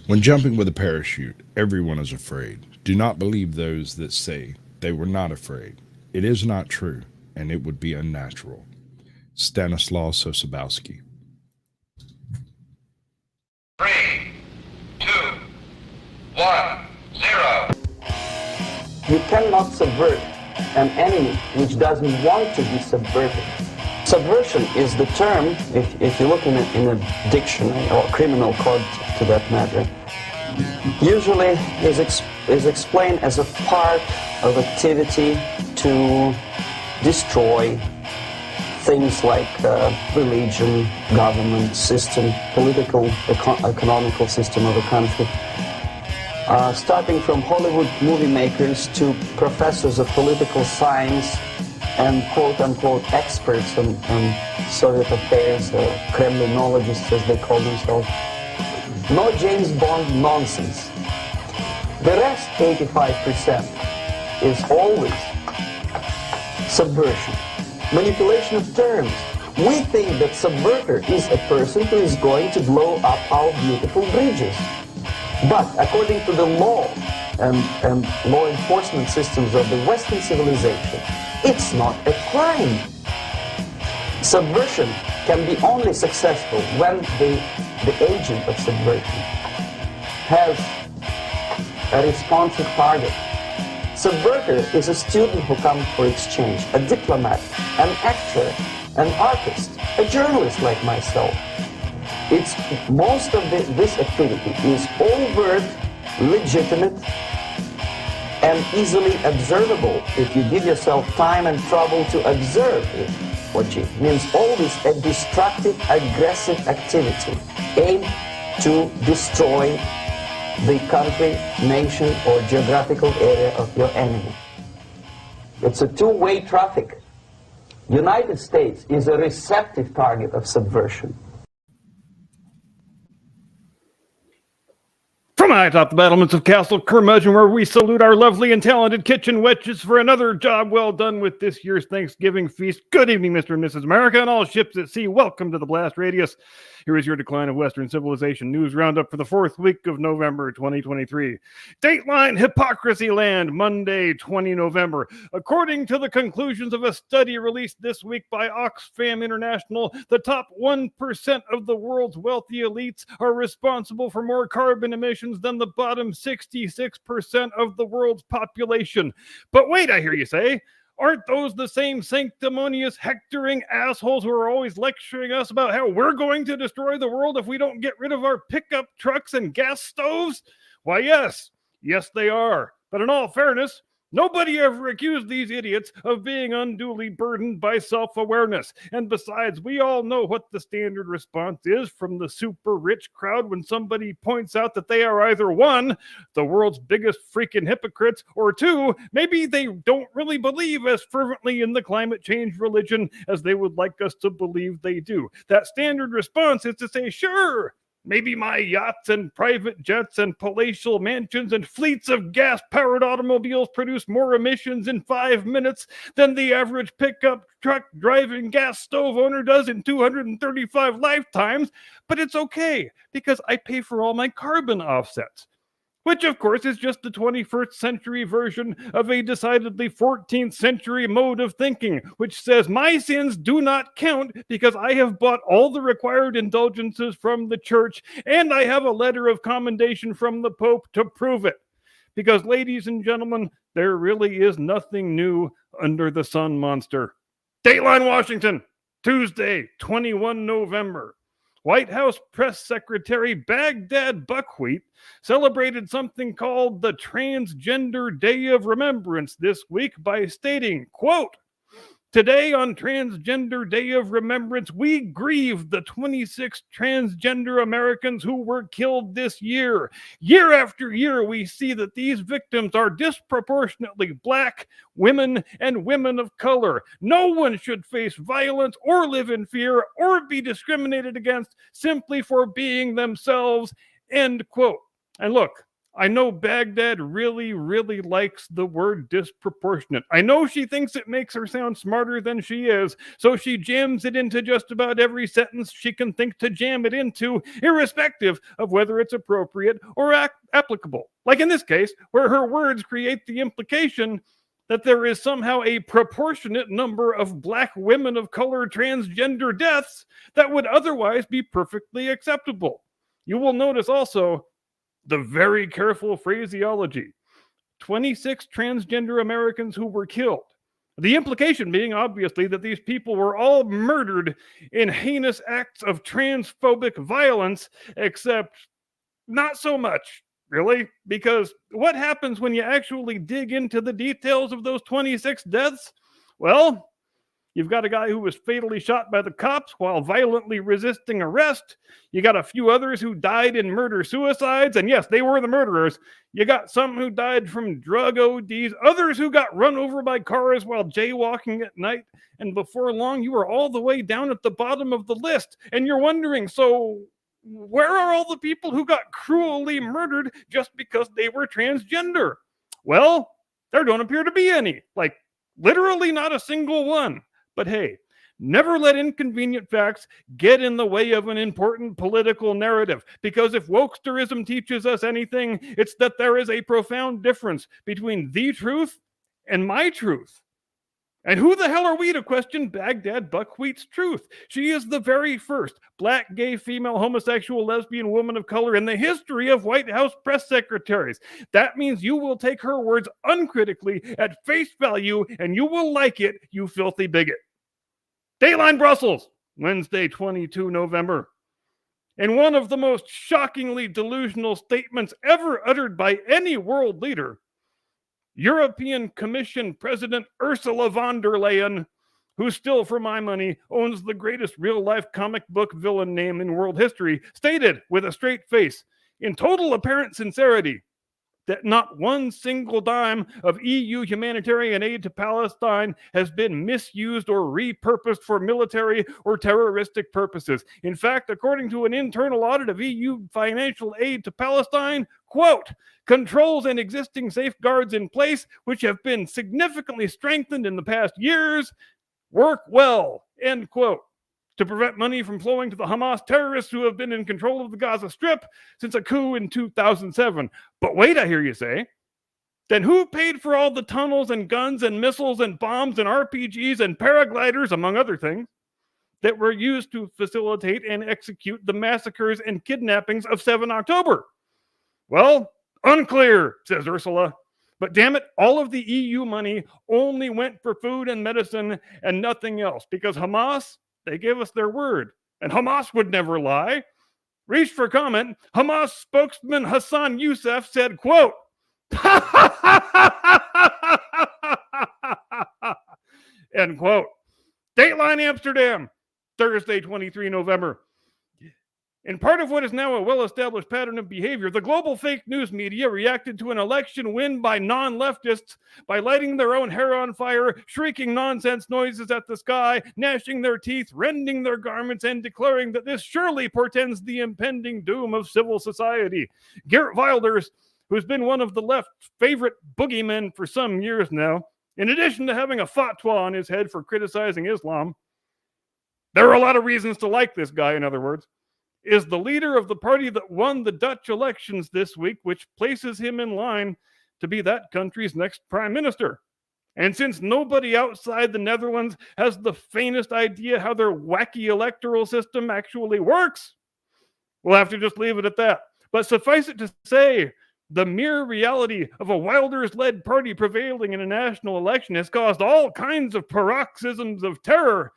When jumping with a parachute, everyone is afraid. Do not believe those that say they were not afraid. It is not true, and it would be unnatural. Stanislaw Sosabowski. 3, 2, 1, 0. You cannot subvert an enemy which doesn't want to be subverted. Subversion is the term, if you look in a dictionary or criminal code to that matter, usually is explained as a part of activity to destroy things like religion, government system, political, economical system of a country. Starting from Hollywood movie makers to professors of political science and quote-unquote experts on Soviet affairs, Kremlinologists as they call themselves. No James Bond nonsense. The rest, 85%, is always subversion. Manipulation of terms. We think that subverter is a person who is going to blow up our beautiful bridges. But according to the law and law enforcement systems of the Western civilization, it's not a crime. Subversion can be only successful when the agent of subversion has a responsive target. Subverter is a student who comes for exchange, a diplomat, an actor, an artist, a journalist like myself. It's most of this activity is overt, legitimate, and easily observable if you give yourself time and trouble to observe it, which means always a destructive, aggressive activity aimed to destroy the country, nation, or geographical area of your enemy. It's a two-way traffic. United States is a receptive target of subversion. From high atop the battlements of Castle Curmudgeon, where we salute our lovely and talented kitchen witches for another job well done with this year's Thanksgiving feast. Good evening, Mr. and Mrs. America, and all ships at sea. Welcome to the Blast Radius. Here is your Decline of Western Civilization news roundup for the fourth week of November 2023. Dateline Hypocrisy Land, Monday, 20 November. According to the conclusions of a study released this week by Oxfam International, the top 1% of the world's wealthy elites are responsible for more carbon emissions than the bottom 66% of the world's population. But wait, I hear you say, aren't those the same sanctimonious, hectoring assholes who are always lecturing us about how we're going to destroy the world if we don't get rid of our pickup trucks and gas stoves? Why, yes, they are. But in all fairness, nobody ever accused these idiots of being unduly burdened by self-awareness. And besides, we all know what the standard response is from the super rich crowd when somebody points out that they are either one, the world's biggest freaking hypocrites, or two, maybe they don't really believe as fervently in the climate change religion as they would like us to believe they do. That standard response is to say, sure, maybe my yachts and private jets and palatial mansions and fleets of gas-powered automobiles produce more emissions in 5 minutes than the average pickup truck driving gas stove owner does in 235 lifetimes, but it's okay because I pay for all my carbon offsets. Which, of course, is just the 21st century version of a decidedly 14th century mode of thinking, which says my sins do not count because I have bought all the required indulgences from the church and I have a letter of commendation from the Pope to prove it. Because, ladies and gentlemen, there really is nothing new under the sun, monster. Dateline Washington, Tuesday, 21 November. White House Press Secretary Baghdad Buckwheat celebrated something called the Transgender Day of Remembrance this week by stating, quote, "Today on Transgender Day of Remembrance, we grieve the 26 transgender Americans who were killed this year. Year after year, we see that these victims are disproportionately Black, women, and women of color. No one should face violence or live in fear or be discriminated against simply for being themselves," end quote. And look, I know Baghdad really, really likes the word disproportionate. I know she thinks it makes her sound smarter than she is, so she jams it into just about every sentence she can think to jam it into, irrespective of whether it's appropriate or applicable. Like in this case, where her words create the implication that there is somehow a proportionate number of black women of color transgender deaths that would otherwise be perfectly acceptable. You will notice also the very careful phraseology. 26 transgender Americans who were killed. The implication being, obviously, that these people were all murdered in heinous acts of transphobic violence, except not so much, really, because what happens when you actually dig into the details of those 26 deaths? Well, you've got a guy who was fatally shot by the cops while violently resisting arrest. You got a few others who died in murder-suicides, and yes, they were the murderers. You got some who died from drug ODs, others who got run over by cars while jaywalking at night, and before long, you were all the way down at the bottom of the list, and you're wondering, so where are all the people who got cruelly murdered just because they were transgender? Well, there don't appear to be any. Like, literally not a single one. But hey, never let inconvenient facts get in the way of an important political narrative, because if wokesterism teaches us anything, it's that there is a profound difference between the truth and my truth. And who the hell are we to question Baghdad Buckwheat's truth? She is the very first black, gay, female, homosexual, lesbian woman of color in the history of White House press secretaries. That means you will take her words uncritically at face value, and you will like it, you filthy bigot. Dateline Brussels, Wednesday, 22 November. In one of the most shockingly delusional statements ever uttered by any world leader, European Commission President Ursula von der Leyen, who still, for my money, owns the greatest real-life comic book villain name in world history, stated with a straight face, in total apparent sincerity, that not one single dime of EU humanitarian aid to Palestine has been misused or repurposed for military or terroristic purposes. In fact, according to an internal audit of EU financial aid to Palestine, quote, controls and existing safeguards in place, which have been significantly strengthened in the past years, work well, end quote, to prevent money from flowing to the Hamas terrorists who have been in control of the Gaza Strip since a coup in 2007. But wait, I hear you say, then who paid for all the tunnels and guns and missiles and bombs and RPGs and paragliders, among other things, that were used to facilitate and execute the massacres and kidnappings of 7 October? Well, unclear, says Ursula. But damn it, all of the EU money only went for food and medicine and nothing else, because Hamas, they gave us their word, and Hamas would never lie. Reached for comment, Hamas spokesman Hassan Youssef said, quote, end quote. Dateline Amsterdam, Thursday, 23 November. In part of what is now a well-established pattern of behavior, the global fake news media reacted to an election win by non-leftists by lighting their own hair on fire, shrieking nonsense noises at the sky, gnashing their teeth, rending their garments, and declaring that this surely portends the impending doom of civil society. Geert Wilders, who's been one of the left's favorite boogeymen for some years now, in addition to having a fatwa on his head for criticizing Islam, there are a lot of reasons to like this guy, in other words, is the leader of the party that won the Dutch elections this week, which places him in line to be that country's next prime minister. And since nobody outside the Netherlands has the faintest idea how their wacky electoral system actually works, we'll have to just leave it at that. But suffice it to say, the mere reality of a Wilders-led party prevailing in a national election has caused all kinds of paroxysms of terror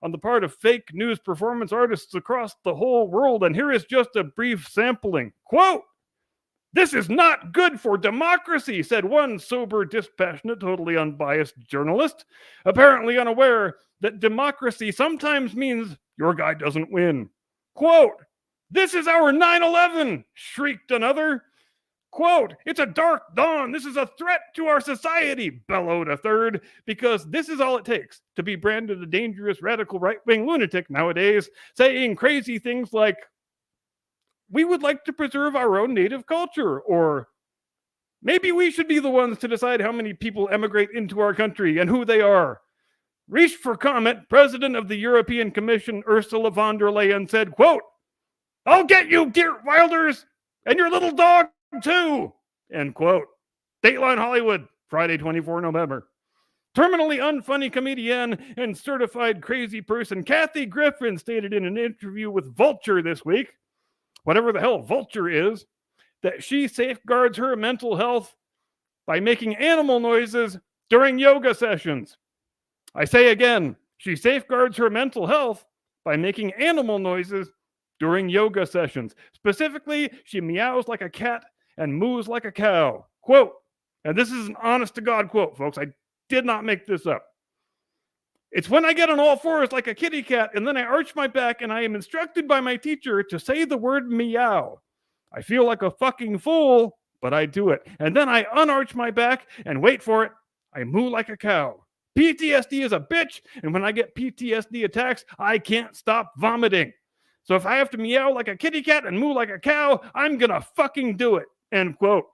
on the part of fake news performance artists across the whole world. And here is just a brief sampling. Quote, "This is not good for democracy," said one sober, dispassionate, totally unbiased journalist, apparently unaware that democracy sometimes means your guy doesn't win. Quote, "This is our 9/11, shrieked another. Quote, "It's a dark dawn. This is a threat to our society," bellowed a third, because this is all it takes to be branded a dangerous radical right-wing lunatic nowadays, saying crazy things like, "We would like to preserve our own native culture," or Maybe we should be the ones to decide how many people emigrate into our country and who they are. Reached for comment, President of the European Commission, Ursula von der Leyen, said, quote, "I'll get you, Geert Wilders, and your little dog, too," end quote. Dateline Hollywood, Friday, 24 November. Terminally unfunny comedian and certified crazy person Kathy Griffin stated in an interview with Vulture this week, whatever the hell Vulture is, that she safeguards her mental health by making animal noises during yoga sessions. I say again, she safeguards her mental health by making animal noises during yoga sessions. Specifically, she meows like a cat and moos like a cow. Quote, and this is an honest to God quote, folks. I did not make this up. "It's when I get on all fours like a kitty cat and then I arch my back and I am instructed by my teacher to say the word meow. I feel like a fucking fool, but I do it. And then I unarch my back and wait for it. I moo like a cow. PTSD is a bitch, and when I get PTSD attacks, I can't stop vomiting. So if I have to meow like a kitty cat and moo like a cow, I'm gonna fucking do it," end quote.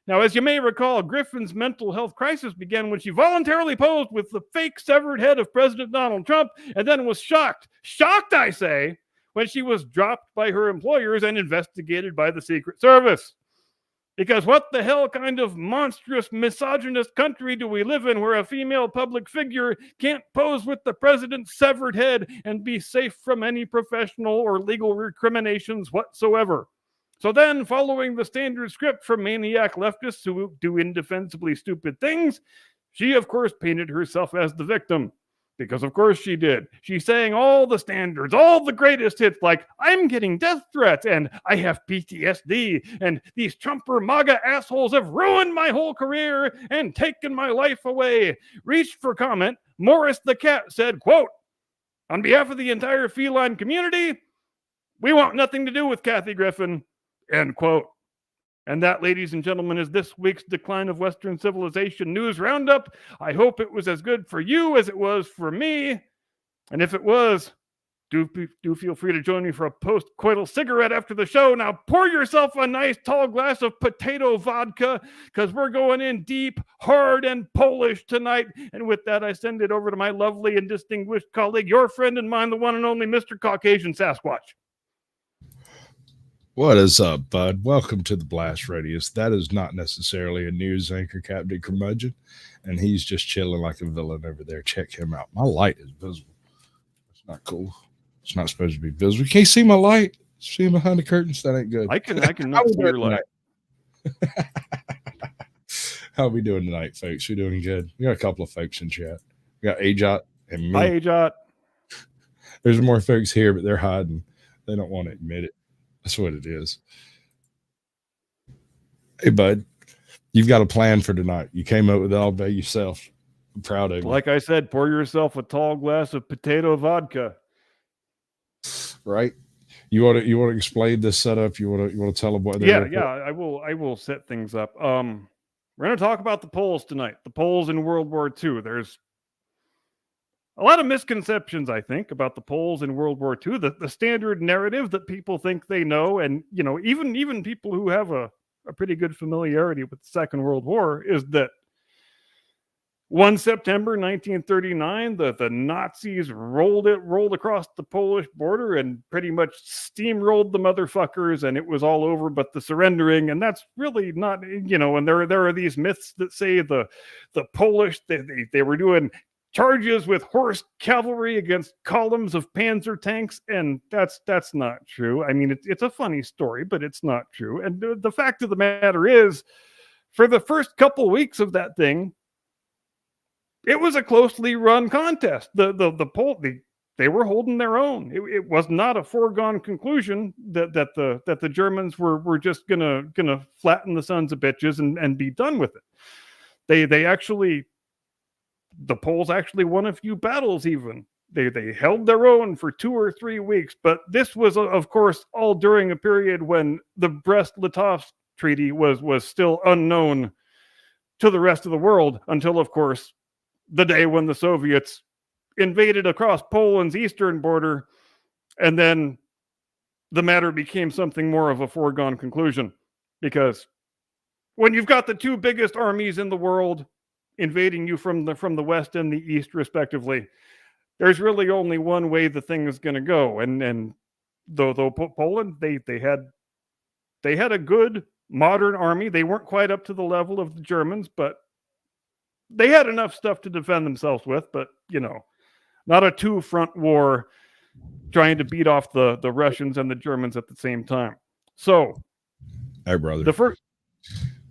Now, as you may recall, Griffin's mental health crisis began when she voluntarily posed with the fake severed head of President Donald Trump and then was shocked, I say, when she was dropped by her employers and investigated by the Secret Service. Because what the hell kind of monstrous misogynist country do we live in where a female public figure can't pose with the president's severed head and be safe from any professional or legal recriminations whatsoever? So then, following the standard script from maniac leftists who do indefensibly stupid things, she, of course, painted herself as the victim. Because, of course, she did. She sang all the standards, all the greatest hits, like, "I'm getting death threats," and "I have PTSD," and "these Trumper MAGA assholes have ruined my whole career and taken my life away." Reached for comment, Morris the cat said, quote, "On behalf of the entire feline community, we want nothing to do with Kathy Griffin," end quote. And that, ladies and gentlemen, is this week's Decline of Western Civilization News Roundup. I hope it was as good for you as it was for me. And if it was, do feel free to join me for a post-coital cigarette after the show. Now pour yourself a nice tall glass of potato vodka, because we're going in deep, hard, and Polish tonight. And with that, I send it over to my lovely and distinguished colleague, your friend and mine, the one and only Mr. Caucasian Sasquatch. What is up, bud? Welcome to the Blast Radius. That is not necessarily a news anchor, Captain Curmudgeon, and he's just chilling like a villain over there. Check him out. My light is visible. It's not cool. It's not supposed to be visible. You can't see my light. See him behind the curtains? That ain't good. I can not see your light. How are we doing tonight, folks? We're doing good. We got a couple of folks in chat. We got Ajot and me. Hi, Ajot. There's more folks here, but they're hiding. They don't want to admit it. That's what it is. Hey, bud, you've got a plan for tonight. You came up with it all by yourself. I'm proud of you. Like I said, pour yourself a tall glass of potato vodka. Right? You want to explain this setup? You want to tell them what they're Yeah. I will set things up. We're going to talk about the Poles tonight. The Poles in World War II. There's a lot of misconceptions, I think, about the Poles in World War II. The standard narrative that people think they know, and even people who have a pretty good familiarity with the Second World War, is that 1 September 1939, the Nazis rolled across the Polish border and pretty much steamrolled the motherfuckers, and it was all over but the surrendering. And that's really not, and there are these myths that say the Polish, they were doing charges with horse cavalry against columns of panzer tanks, and that's not true. I mean, it's a funny story, but it's not true. And the fact of the matter is, for the first couple weeks of that thing, it was a closely run contest. They were holding their own. It was not a foregone conclusion that the Germans were just gonna flatten the sons of bitches and be done with it. The Poles actually won a few battles even. They held their own for 2 or 3 weeks, but this was, of course, all during a period when the Brest-Litovsk Treaty was still unknown to the rest of the world until, of course, the day when the Soviets invaded across Poland's eastern border, and then the matter became something more of a foregone conclusion, because when you've got the two biggest armies in the world invading you from the west and the east, respectively, there's really only one way the thing is going to go. And though Poland, they had a good modern army. They weren't quite up to the level of the Germans, but they had enough stuff to defend themselves with. But not a two-front war trying to beat off the Russians and the Germans at the same time. So, hey brother,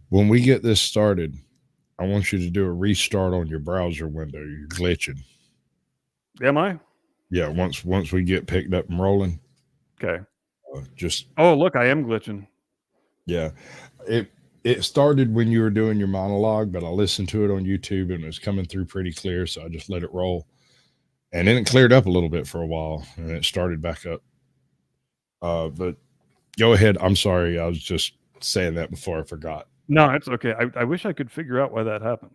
when we get this started, I want you to do a restart on your browser window. You're glitching. Am I? Yeah. Once we get picked up and rolling. Okay. Oh, look, I am glitching. Yeah. It started when you were doing your monologue, but I listened to it on YouTube and it was coming through pretty clear, so I just let it roll. And then it cleared up a little bit for a while, and it started back up. But go ahead. I'm sorry. I was just saying that before I forgot. No, it's okay. I wish I could figure out why that happened.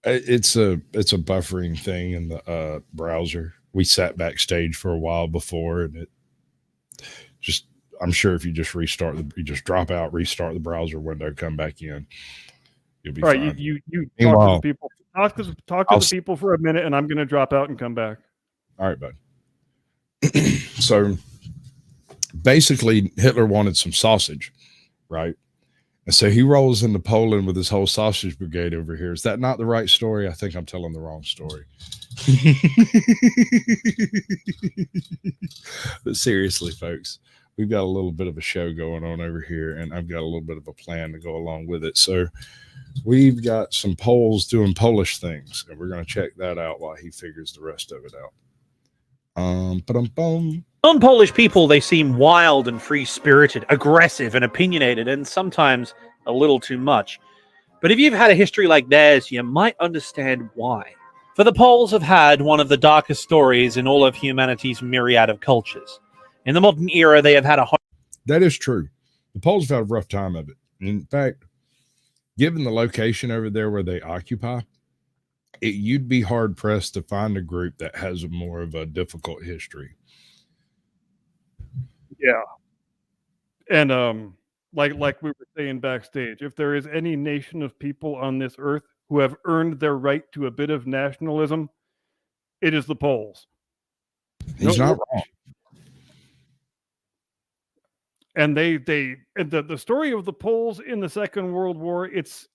It's a buffering thing in the browser. We sat backstage for a while before, and it just, I'm sure if you just you just drop out, restart the browser window, come back in, you'll be fine. Right, you talk to the people. Talk to the people for a minute, and I'm going to drop out and come back. All right, bud. So basically, Hitler wanted some sausage, right? And so he rolls into Poland with his whole sausage brigade over here. Is that not the right story? I think I'm telling the wrong story. But seriously, folks, we've got a little bit of a show going on over here, and I've got a little bit of a plan to go along with it. So we've got some Poles doing Polish things, and we're going to check that out while he figures the rest of it out. Non-Polish people, they seem wild and free-spirited, aggressive and opinionated, and sometimes a little too much. But if you've had a history like theirs, you might understand why. For the Poles have had one of the darkest stories in all of humanity's myriad of cultures. In the modern era, they have had a... That is true. The Poles have had a rough time of it. In fact, given the location over there where they occupy, you'd be hard-pressed to find a group that has a more of a difficult history. Yeah. And like we were saying backstage, if there is any nation of people on this earth who have earned their right to a bit of nationalism, it is the Poles. He's not wrong. And the story of the Poles in the Second World War, it's,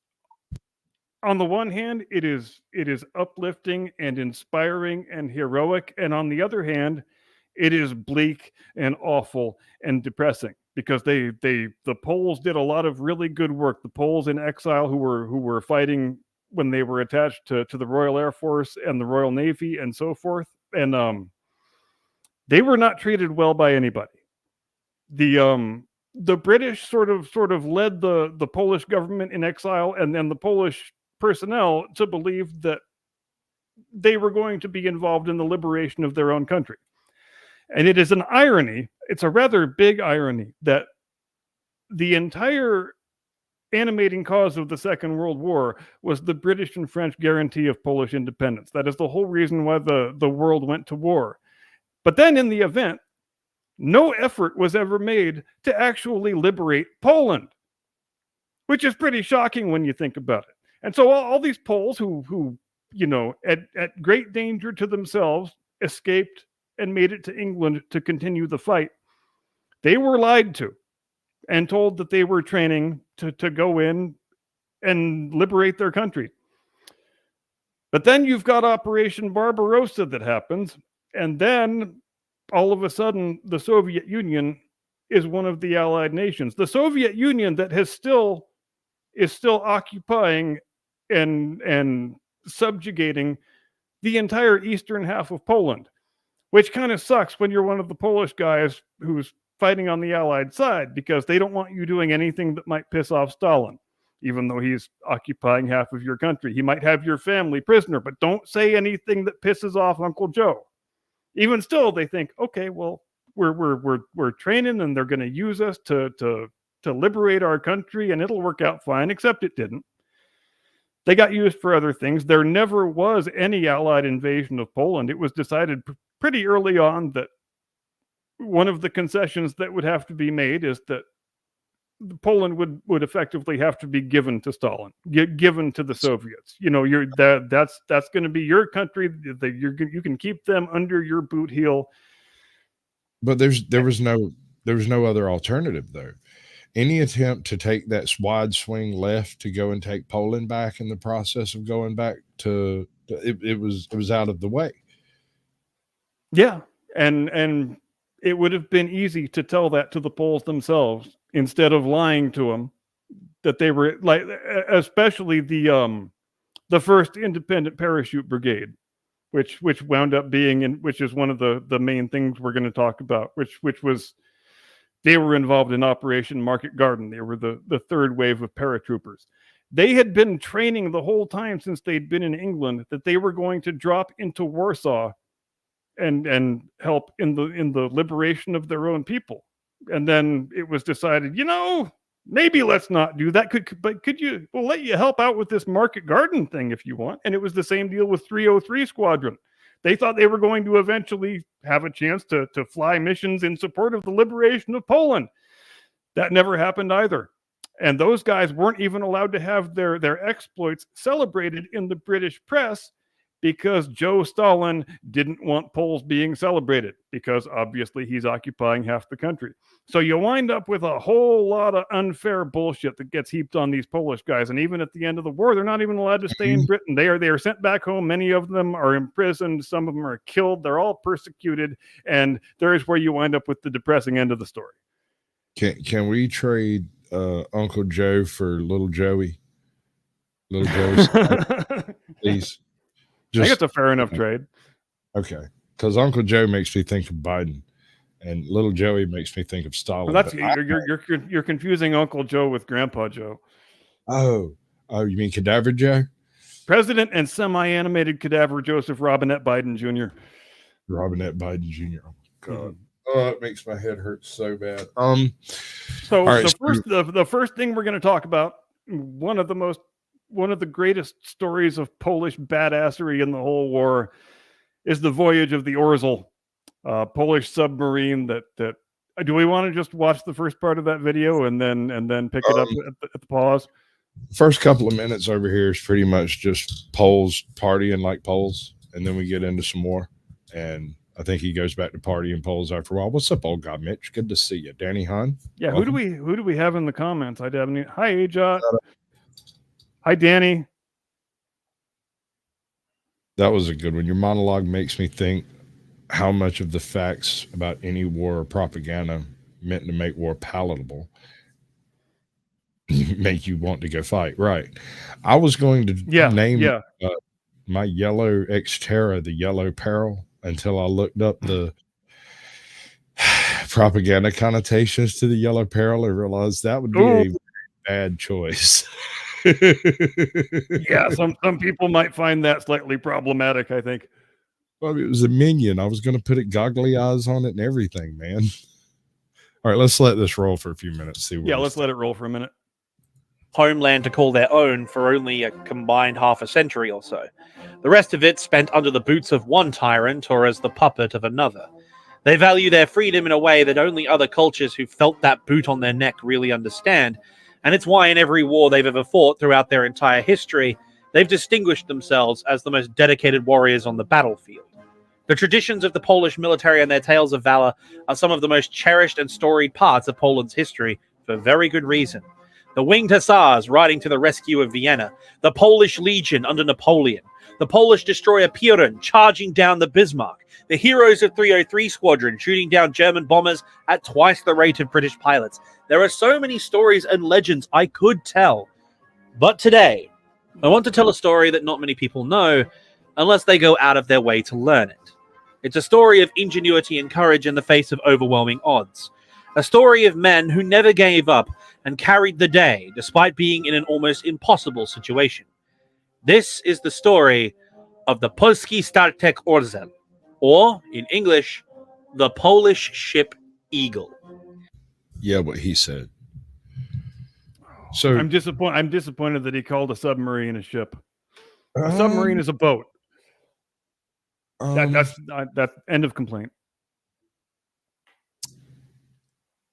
on the one hand, it is uplifting and inspiring and heroic, and on the other hand, it is bleak and awful and depressing, because the Poles did a lot of really good work. The Poles in exile who were fighting when they were attached to the Royal Air Force and the Royal Navy and so forth, and they were not treated well by anybody. The British sort of led the Polish government in exile, and then the Polish personnel to believe that they were going to be involved in the liberation of their own country. And it is an irony, it's a rather big irony, that the entire animating cause of the Second World War was the British and French guarantee of Polish independence. That is the whole reason why the world went to war. But then in the event, no effort was ever made to actually liberate Poland, which is pretty shocking when you think about it. And so all these Poles who at great danger to themselves, escaped and made it to England to continue the fight, they were lied to and told that they were training to go in and liberate their country. But then you've got Operation Barbarossa that happens, and then all of a sudden the Soviet Union is one of the Allied nations. The Soviet Union that is still occupying and subjugating the entire eastern half of Poland, which kind of sucks when you're one of the Polish guys who's fighting on the Allied side, because they don't want you doing anything that might piss off Stalin, even though he's occupying half of your country. He might have your family prisoner, but don't say anything that pisses off Uncle Joe. Even still, they think, okay, well, we're training, and they're going to use us to liberate our country, and it'll work out fine, except it didn't. They got used for other things. There never was any Allied invasion of Poland. It was decided pretty early on that one of the concessions that would have to be made is that Poland would effectively have to be given to Stalin, given to the Soviets. You know, that's going to be your country. That you can keep them under your boot heel. But there was no other alternative though. Any attempt to take that wide swing left to go and take Poland back in the process of going back to it was out of the way. Yeah, and it would have been easy to tell that to the Poles themselves instead of lying to them that they were like, especially the first independent parachute brigade, which wound up being which is one of the main things we're going to talk about, which was. They were involved in Operation Market Garden. They were the third wave of paratroopers. They had been training the whole time since they'd been in England that they were going to drop into Warsaw and help in the liberation of their own people. And then it was decided, maybe let's not do that. We'll let you help out with this Market Garden thing if you want. And it was the same deal with 303 Squadron. They thought they were going to eventually have a chance to fly missions in support of the liberation of Poland. That never happened either. And those guys weren't even allowed to have their exploits celebrated in the British press because Joe Stalin didn't want Poles being celebrated because obviously he's occupying half the country. So you wind up with a whole lot of unfair bullshit that gets heaped on these Polish guys. And even at the end of the war, they're not even allowed to stay in Britain. They are sent back home. Many of them are imprisoned. Some of them are killed. They're all persecuted. And there's where you wind up with the depressing end of the story. Can we trade Uncle Joe for Little Joey? Little Joe, please. I think it's a fair enough trade. Okay, because Uncle Joe makes me think of Biden, and Little Joey makes me think of Stalin. Well, you're confusing Uncle Joe with Grandpa Joe. Oh, you mean Cadaver Joe? President and semi-animated Cadaver Joseph Robinette Biden Jr. Robinette Biden Jr. Oh God. Mm-hmm. Oh, it makes my head hurt so bad. So the first thing we're going to talk about, one of the greatest stories of Polish badassery in the whole war, is the voyage of the Orzel, Polish submarine. That do we want to just watch the first part of that video and then pick it up at the pause? First couple of minutes over here is pretty much just Poles partying like Poles, and then we get into some more. And I think he goes back to partying Poles after a while. What's up, old guy Mitch? Good to see you, Danny Hahn. Yeah, welcome. who do we have in the comments? Hi, Ajot. Hi, Danny. That was a good one. Your monologue makes me think how much of the facts about any war or propaganda meant to make war palatable make you want to go fight. Right. I was going to name my yellow Xterra the Yellow Peril until I looked up the propaganda connotations to the Yellow Peril and realized that would be a bad choice. Yeah, some people might find that slightly problematic, I think. Well, it was a minion. I was going to put it goggly eyes on it and everything, man. All right, let's let this roll for a few minutes. Let's let it roll for a minute. Homeland to call their own for only a combined half a century or so. The rest of it spent under the boots of one tyrant or as the puppet of another. They value their freedom in a way that only other cultures who felt that boot on their neck really understand, and it's why in every war they've ever fought throughout their entire history, they've distinguished themselves as the most dedicated warriors on the battlefield. The traditions of the Polish military and their tales of valor are some of the most cherished and storied parts of Poland's history for very good reason. The winged hussars riding to the rescue of Vienna, the Polish Legion under Napoleon, the Polish destroyer Piorun charging down the Bismarck, the heroes of 303 Squadron shooting down German bombers at twice the rate of British pilots. There are so many stories and legends I could tell. But today, I want to tell a story that not many people know unless they go out of their way to learn it. It's a story of ingenuity and courage in the face of overwhelming odds. A story of men who never gave up and carried the day despite being in an almost impossible situation. This is the story of the Polski Statek Orzel, or in English, the Polish ship Eagle. Yeah, what he said. So I'm disappointed that he called a submarine a ship. A submarine is a boat. That's end of complaint.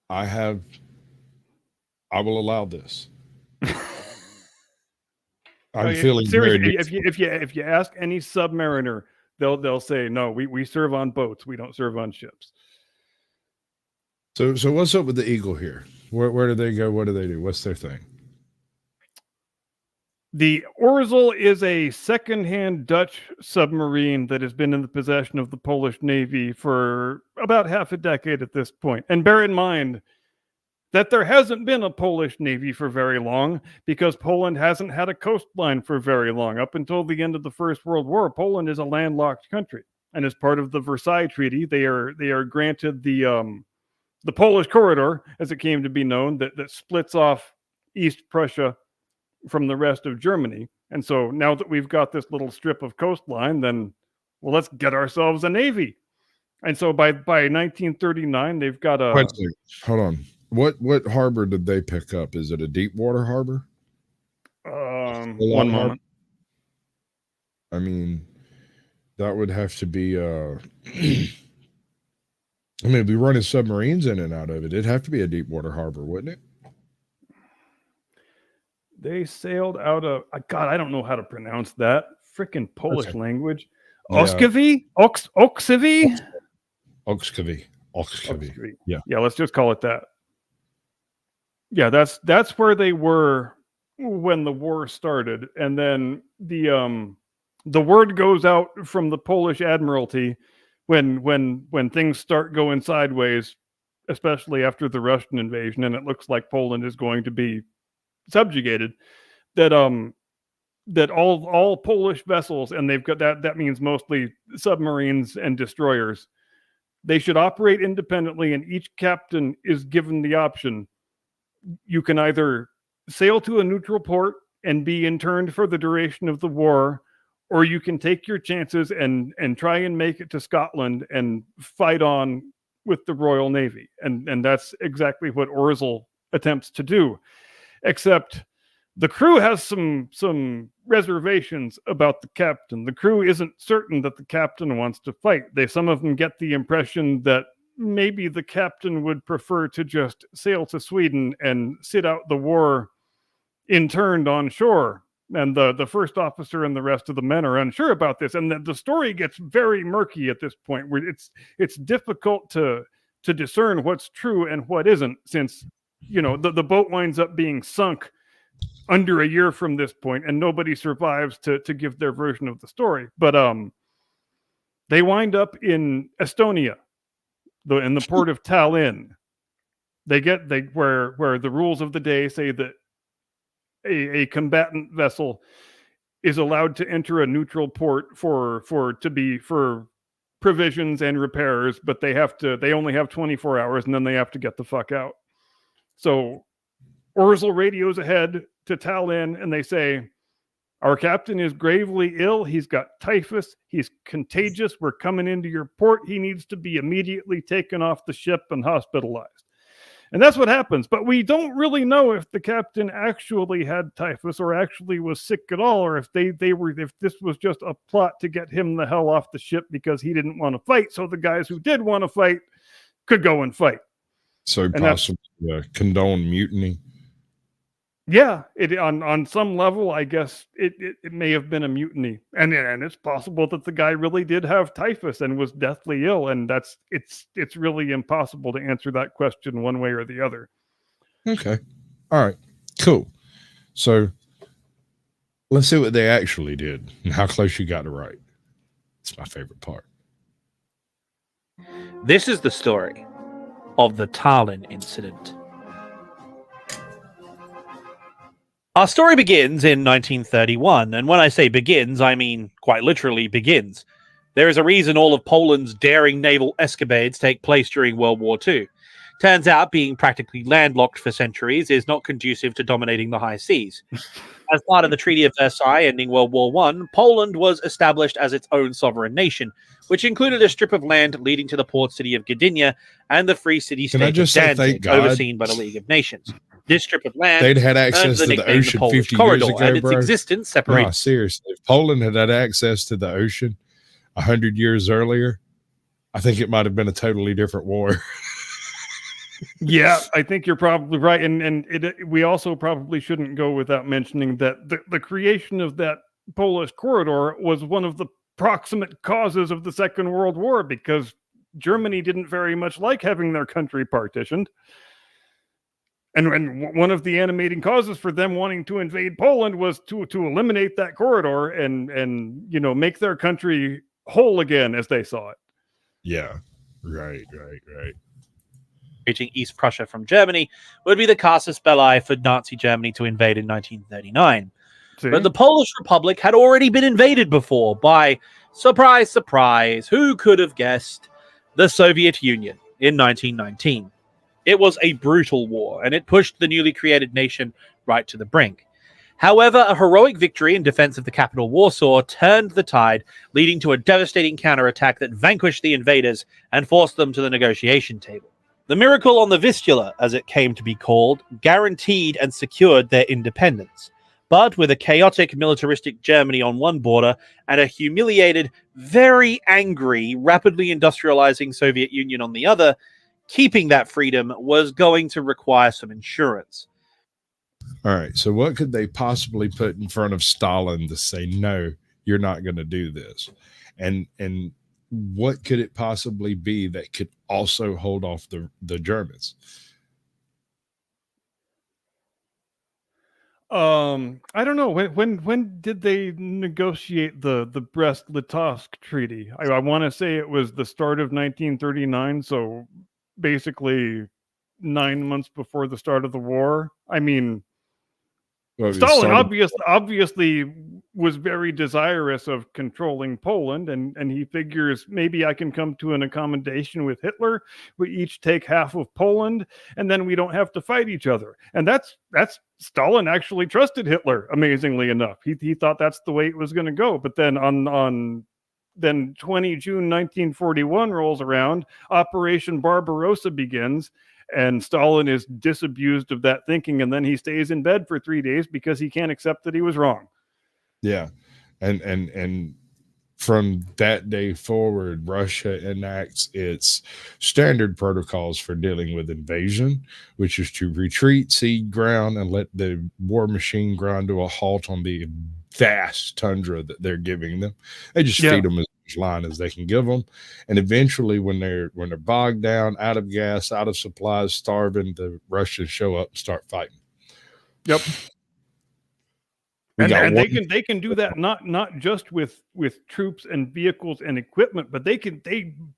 I have I will allow this. I'm Oh, feeling seriously. very If you ask any submariner, they'll say no. We serve on boats. We don't serve on ships. So what's up with the Eagle here? Where do they go? What do they do? What's their thing? The Orzel is a second-hand Dutch submarine that has been in the possession of the Polish Navy for about half a decade at this point. And bear in mind that there hasn't been a Polish Navy for very long because Poland hasn't had a coastline for very long. Up until the end of the First World War, Poland is a landlocked country. And as part of the Versailles Treaty, they are granted the Polish corridor, as it came to be known, that splits off East Prussia from the rest of Germany. And so now that we've got this little strip of coastline, then, well, let's get ourselves a navy. And so by 1939, they've got a... Wait a second. Hold on. What harbor did they pick up? Is it a deep water harbor? One moment. I mean, that would have to be... I mean, if we running submarines in and out of it, it'd have to be a deep water harbor, wouldn't it? They sailed out of... God, I don't know how to pronounce that. Freaking Polish language. Yeah. Oksivy? Oksivy? Oksivy. Yeah. Yeah, let's just call it that. Yeah, that's where they were when the war started. And then the word goes out from the Polish Admiralty when things start going sideways, especially after the Russian invasion, and it looks like Poland is going to be subjugated, that all Polish vessels, and they've got that means mostly submarines and destroyers, they should operate independently, and each captain is given the option. You can either sail to a neutral port and be interned for the duration of the war, or you can take your chances and try and make it to Scotland and fight on with the Royal Navy. And that's exactly what Orzel attempts to do. Except the crew has some reservations about the captain. The crew isn't certain that the captain wants to fight. Some of them get the impression that maybe the captain would prefer to just sail to Sweden and sit out the war interned on shore. And the first officer and the rest of the men are unsure about this. And the story gets very murky at this point, where it's difficult to discern what's true and what isn't, since, you know, the boat winds up being sunk under a year from this point, and nobody survives to give their version of the story. But they wind up in Estonia, in the port of Tallinn. Where the rules of the day say that a combatant vessel is allowed to enter a neutral port for provisions and repairs, but they only have 24 hours, and then they have to get the fuck out. So Orzel radios ahead to Tallinn, and they say, "Our captain is gravely ill. He's got typhus. He's contagious. We're coming into your port. He needs to be immediately taken off the ship and hospitalized." And that's what happens. But we don't really know if the captain actually had typhus or actually was sick at all, or if if this was just a plot to get him the hell off the ship because he didn't want to fight, so the guys who did want to fight could go and fight. So possibly condone mutiny. Yeah, on some level, I guess it may have been a mutiny, and it's possible that the guy really did have typhus and was deathly ill, and it's really impossible to answer that question one way or the other. Okay, all right, cool. So let's see what they actually did and how close you got to right. It's my favorite part. This is the story of the Tallinn incident. Our story begins in 1931, and when I say begins, I mean quite literally begins. There is a reason all of Poland's daring naval escapades take place during World War II. Turns out being practically landlocked for centuries is not conducive to dominating the high seas. As part of the Treaty of Versailles ending World War I, Poland was established as its own sovereign nation, which included a strip of land leading to the port city of Gdynia and the free city-state of Danzig, overseen by the League of Nations. This strip of land they'd had access to the ocean 50 years ago, and its bro. existence separated. No, seriously, if Poland had access to the ocean 100 years earlier, I think it might have been a totally different war. Yeah, I think you're probably right, and we also probably shouldn't go without mentioning that the creation of that Polish corridor was one of the proximate causes of the Second World War, because Germany didn't very much like having their country partitioned. And one of the animating causes for them wanting to invade Poland was to eliminate that corridor and make their country whole again, as they saw it. Yeah, right. Reaching East Prussia from Germany would be the casus belli for Nazi Germany to invade in 1939. See? But the Polish Republic had already been invaded before by, surprise, surprise, who could have guessed, the Soviet Union in 1919. It was a brutal war, and it pushed the newly created nation right to the brink. However, a heroic victory in defense of the capital Warsaw turned the tide, leading to a devastating counterattack that vanquished the invaders and forced them to the negotiation table. The miracle on the Vistula, as it came to be called, guaranteed and secured their independence. But with a chaotic, militaristic Germany on one border and a humiliated, very angry, rapidly industrializing Soviet Union on the other, keeping that freedom was going to require some insurance. All right. So what could they possibly put in front of Stalin to say, no, you're not going to do this? And what could it possibly be that could also hold off the Germans? I don't know. When did they negotiate the Brest-Litovsk Treaty? I want to say it was the start of 1939, so basically 9 months before the start of the war. I mean, well, Stalin obviously was very desirous of controlling Poland, and he figures maybe I can come to an accommodation with Hitler. We each take half of Poland, and then we don't have to fight each other. And that's Stalin actually trusted Hitler, amazingly enough. He thought that's the way it was going to go. But then then 20 June 1941 rolls around, Operation Barbarossa begins, and Stalin is disabused of that thinking, and then he stays in bed for 3 days because he can't accept that he was wrong. Yeah. And from that day forward, Russia enacts its standard protocols for dealing with invasion, which is to retreat, cede ground, and let the war machine grind to a halt on the vast tundra that they're giving them. They just feed them as much line as they can give them, and eventually, when they're bogged down, out of gas, out of supplies, starving, the Russians show up and start fighting. Yep. And they can do that not just with troops and vehicles and equipment, but they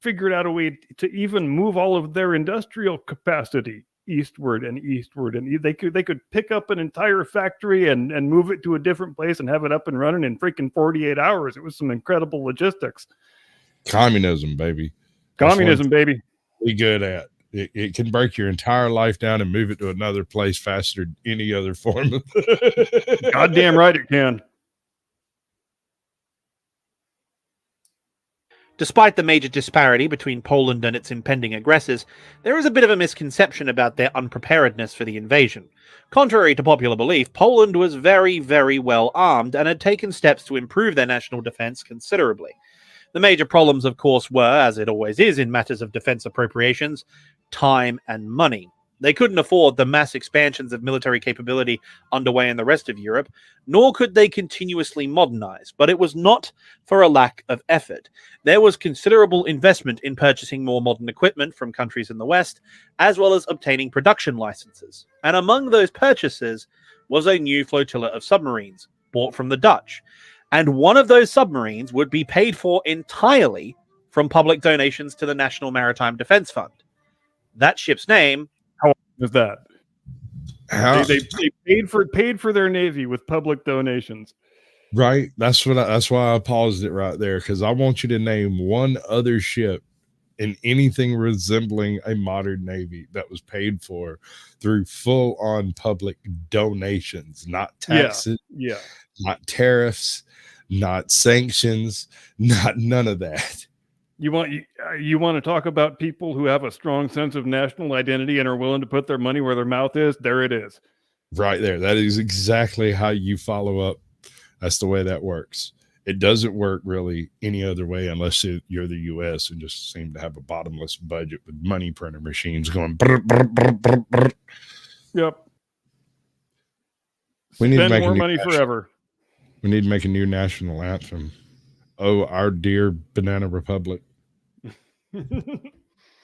figured out a way to even move all of their industrial capacity eastward, and they could pick up an entire factory and move it to a different place and have it up and running in freaking 48 hours. It was some incredible logistics. Communism, baby. Communism, baby. Be good at. It can break your entire life down and move it to another place faster than any other form of Goddamn right it can. Despite the major disparity between Poland and its impending aggressors, there is a bit of a misconception about their unpreparedness for the invasion. Contrary to popular belief, Poland was very, very well armed and had taken steps to improve their national defense considerably. The major problems, of course, were, as it always is in matters of defense appropriations, time and money. They couldn't afford the mass expansions of military capability underway in the rest of Europe, nor could they continuously modernize, but it was not for a lack of effort. There was considerable investment in purchasing more modern equipment from countries in the West, as well as obtaining production licenses. And among those purchases was a new flotilla of submarines, bought from the Dutch. And one of those submarines would be paid for entirely from public donations to the National Maritime Defense Fund. That ship's name... How was that? They paid for their Navy with public donations. Right. That's why I paused it right there, because I want you to name one other ship in anything resembling a modern Navy that was paid for through full-on public donations, not taxes, not tariffs, not sanctions, not none of that. You want to talk about people who have a strong sense of national identity and are willing to put their money where their mouth is? There it is. Right there. That is exactly how you follow up. That's the way that works. It doesn't work really any other way unless you're the U.S. and just seem to have a bottomless budget with money printer machines going. Brr, brr, brr, brr, brr. Yep. We need to Spend make more money forever. We need to make a new national anthem. Oh, our dear banana republic.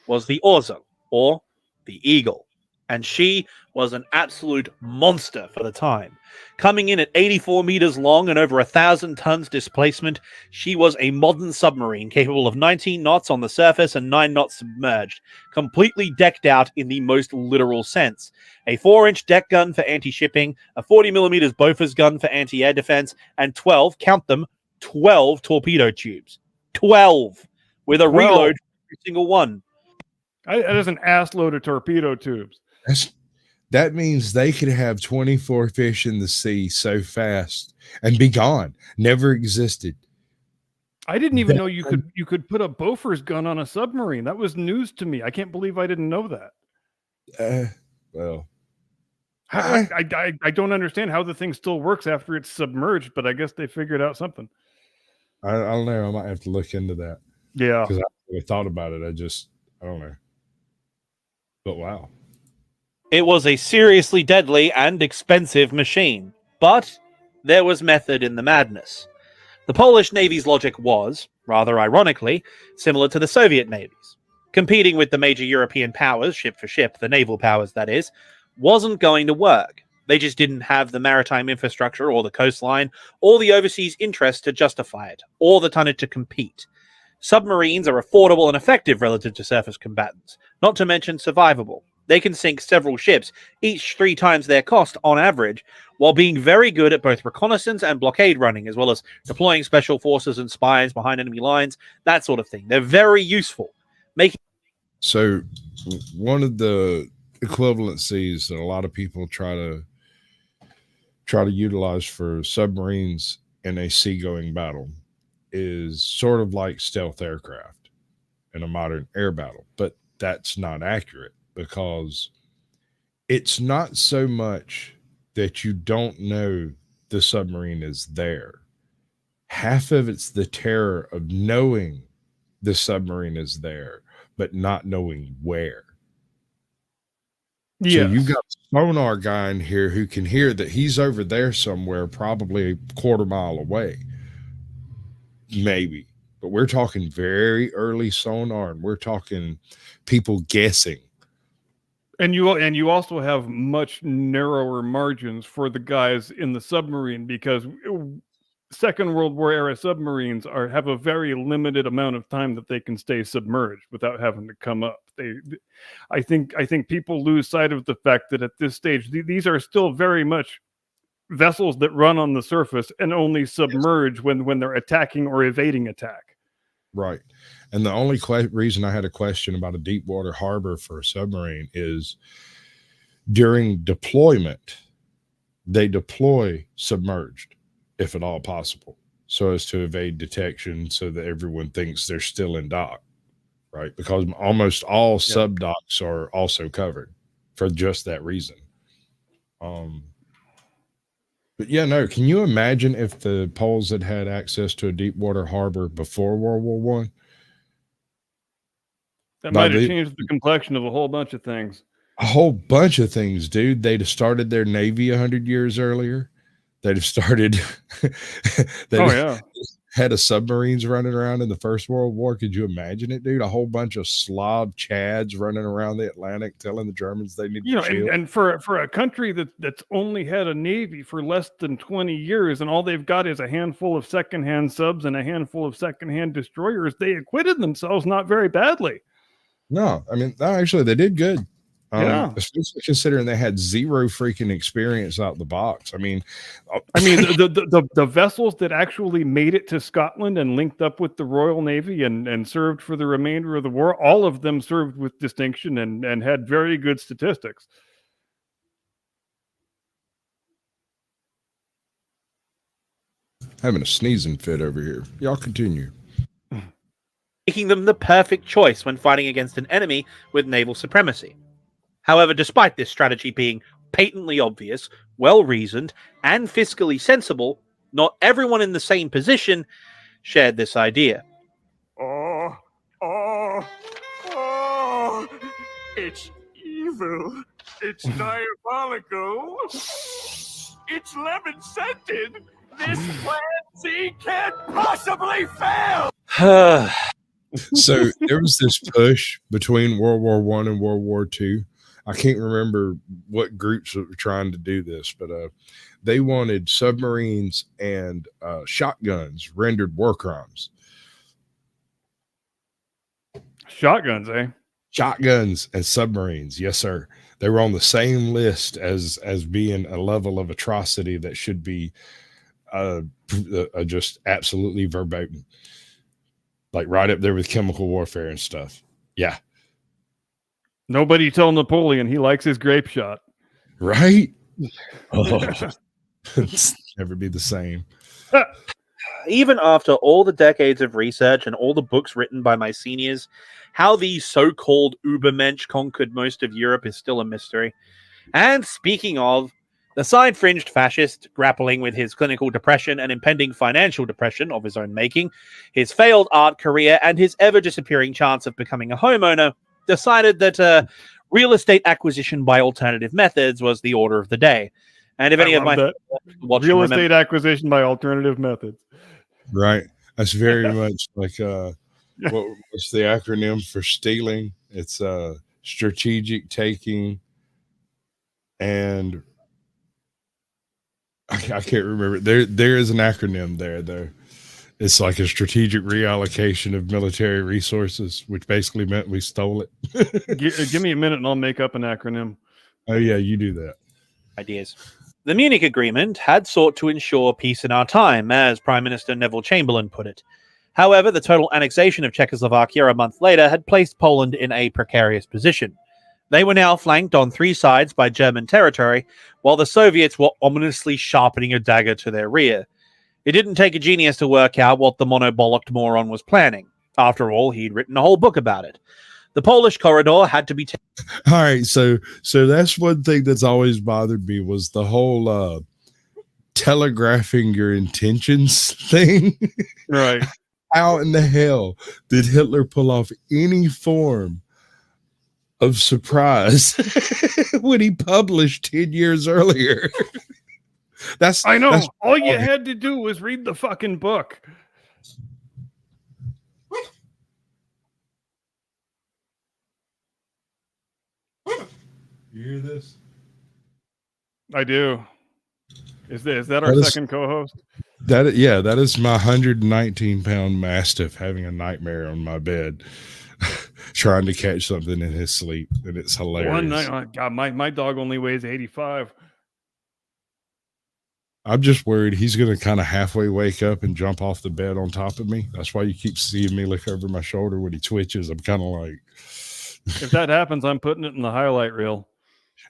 Was the Orzel, or the Eagle. And she was an absolute monster for the time. Coming in at 84 meters long and over 1,000 tons displacement, she was a modern submarine capable of 19 knots on the surface and 9 knots submerged, completely decked out in the most literal sense. A 4-inch deck gun for anti-shipping, a 40 millimeters Bofors gun for anti-air defense, and 12, count them, 12 torpedo tubes. 12! With a reload for every single one. That is an ass load of torpedo tubes. That means they could have 24 fish in the sea so fast and be gone. Never existed. I didn't even know you could put a Bofors gun on a submarine. That was news to me. I can't believe I didn't know that. Well, I don't understand how the thing still works after it's submerged, but I guess they figured out something. I don't know. I might have to look into that. Yeah. Because I really thought about it. I don't know. But wow. It was a seriously deadly and expensive machine, but there was method in the madness. The Polish Navy's logic was, rather ironically, similar to the Soviet navies. Competing with the major European powers, ship for ship, the naval powers that is, wasn't going to work. They just didn't have the maritime infrastructure or the coastline or the overseas interest to justify it, or the tonnage to compete. Submarines are affordable and effective relative to surface combatants, not to mention survivable. They can sink several ships, each 3 times their cost on average, while being very good at both reconnaissance and blockade running, as well as deploying special forces and spies behind enemy lines, that sort of thing. They're very useful. So one of the equivalencies that a lot of people try to utilize for submarines in a seagoing battle is sort of like stealth aircraft in a modern air battle, but that's not accurate, because it's not so much that you don't know the submarine is there. Half of it's the terror of knowing the submarine is there, but not knowing where. Yes. So you got a sonar guy in here who can hear that he's over there somewhere, probably a quarter mile away. Maybe. But we're talking very early sonar, and we're talking people guessing. And you also have much narrower margins for the guys in the submarine, because Second World War era submarines have a very limited amount of time that they can stay submerged without having to come up. I think people lose sight of the fact that at this stage these are still very much vessels that run on the surface and only submerge when they're attacking or evading attack. Right. And the only reason I had a question about a deep water harbor for a submarine is during deployment, they deploy submerged, if at all possible, so as to evade detection, so that everyone thinks they're still in dock, right? Because almost all sub docks are also covered for just that reason. But yeah, no, can you imagine if the Poles had had access to a deep water harbor before World War I? That might have changed the complexion of a whole bunch of things. A whole bunch of things, dude. They'd have started their Navy 100 years earlier. They'd have started. Had a submarines running around in the First World War. Could you imagine it, dude? A whole bunch of Slav Chads running around the Atlantic telling the Germans they need to chill. And for a country that's only had a Navy for less than 20 years, and all they've got is a handful of secondhand subs and a handful of secondhand destroyers, they acquitted themselves not very badly. No, I mean, actually, they did good. Especially considering they had zero freaking experience out the box. I mean, the vessels that actually made it to Scotland and linked up with the Royal Navy and served for the remainder of the war, all of them served with distinction and had very good statistics. Having a sneezing fit over here. Y'all continue. Making them the perfect choice when fighting against an enemy with naval supremacy. However, despite this strategy being patently obvious, well-reasoned, and fiscally sensible, Not everyone in the same position shared this idea. Oh, it's evil. It's diabolical. It's lemon-scented. This plan C can't possibly fail. So there was this push between World War I and World War II. I can't remember what groups were trying to do this, but they wanted submarines and shotguns rendered war crimes. Shotguns, eh? Shotguns and submarines, yes, sir. They were on the same list as being a level of atrocity that should be just absolutely verboten, like right up there with chemical warfare and stuff. Yeah, Nobody told Napoleon he likes his grape shot. right. It's never be the same. Even after all the decades of research and all the books written by my seniors, how the so-called Ubermensch conquered most of Europe is still a mystery. And speaking of, the side-fringed fascist, grappling with his clinical depression and impending financial depression of his own making, his failed art career, and his ever-disappearing chance of becoming a homeowner, decided that real estate acquisition by alternative methods was the order of the day. And if any of my real estate acquisition by alternative methods, right? That's very much like what's the acronym for stealing? It's strategic taking, and I can't remember. There is an acronym there though. It's like a strategic reallocation of military resources, which basically meant we stole it. Give me a minute and I'll make up an acronym. Oh yeah, you do that. Ideas. The Munich Agreement had sought to ensure peace in our time, as Prime Minister Neville Chamberlain put it. However, the total annexation of Czechoslovakia a month later had placed Poland in a precarious position. They were now flanked on three sides by German territory, while the Soviets were ominously sharpening a dagger to their rear. It didn't take a genius to work out what the mono-bollocked moron was planning. After all, he'd written a whole book about it. The Polish corridor had to be all right, so that's one thing that's always bothered me was the whole telegraphing your intentions thing. Right. How in the hell did Hitler pull off any form of surprise when he published 10 years earlier? I know. That's all you had to do was read the fucking book. You hear this? I do. Is that our second co-host? That is my 119-pound mastiff having a nightmare on my bed, trying to catch something in his sleep, and it's hilarious. One night, oh God, my dog only weighs 85. I'm just worried he's going to kind of halfway wake up and jump off the bed on top of me. That's why you keep seeing me look over my shoulder when he twitches. I'm kind of like, if that happens, I'm putting it in the highlight reel.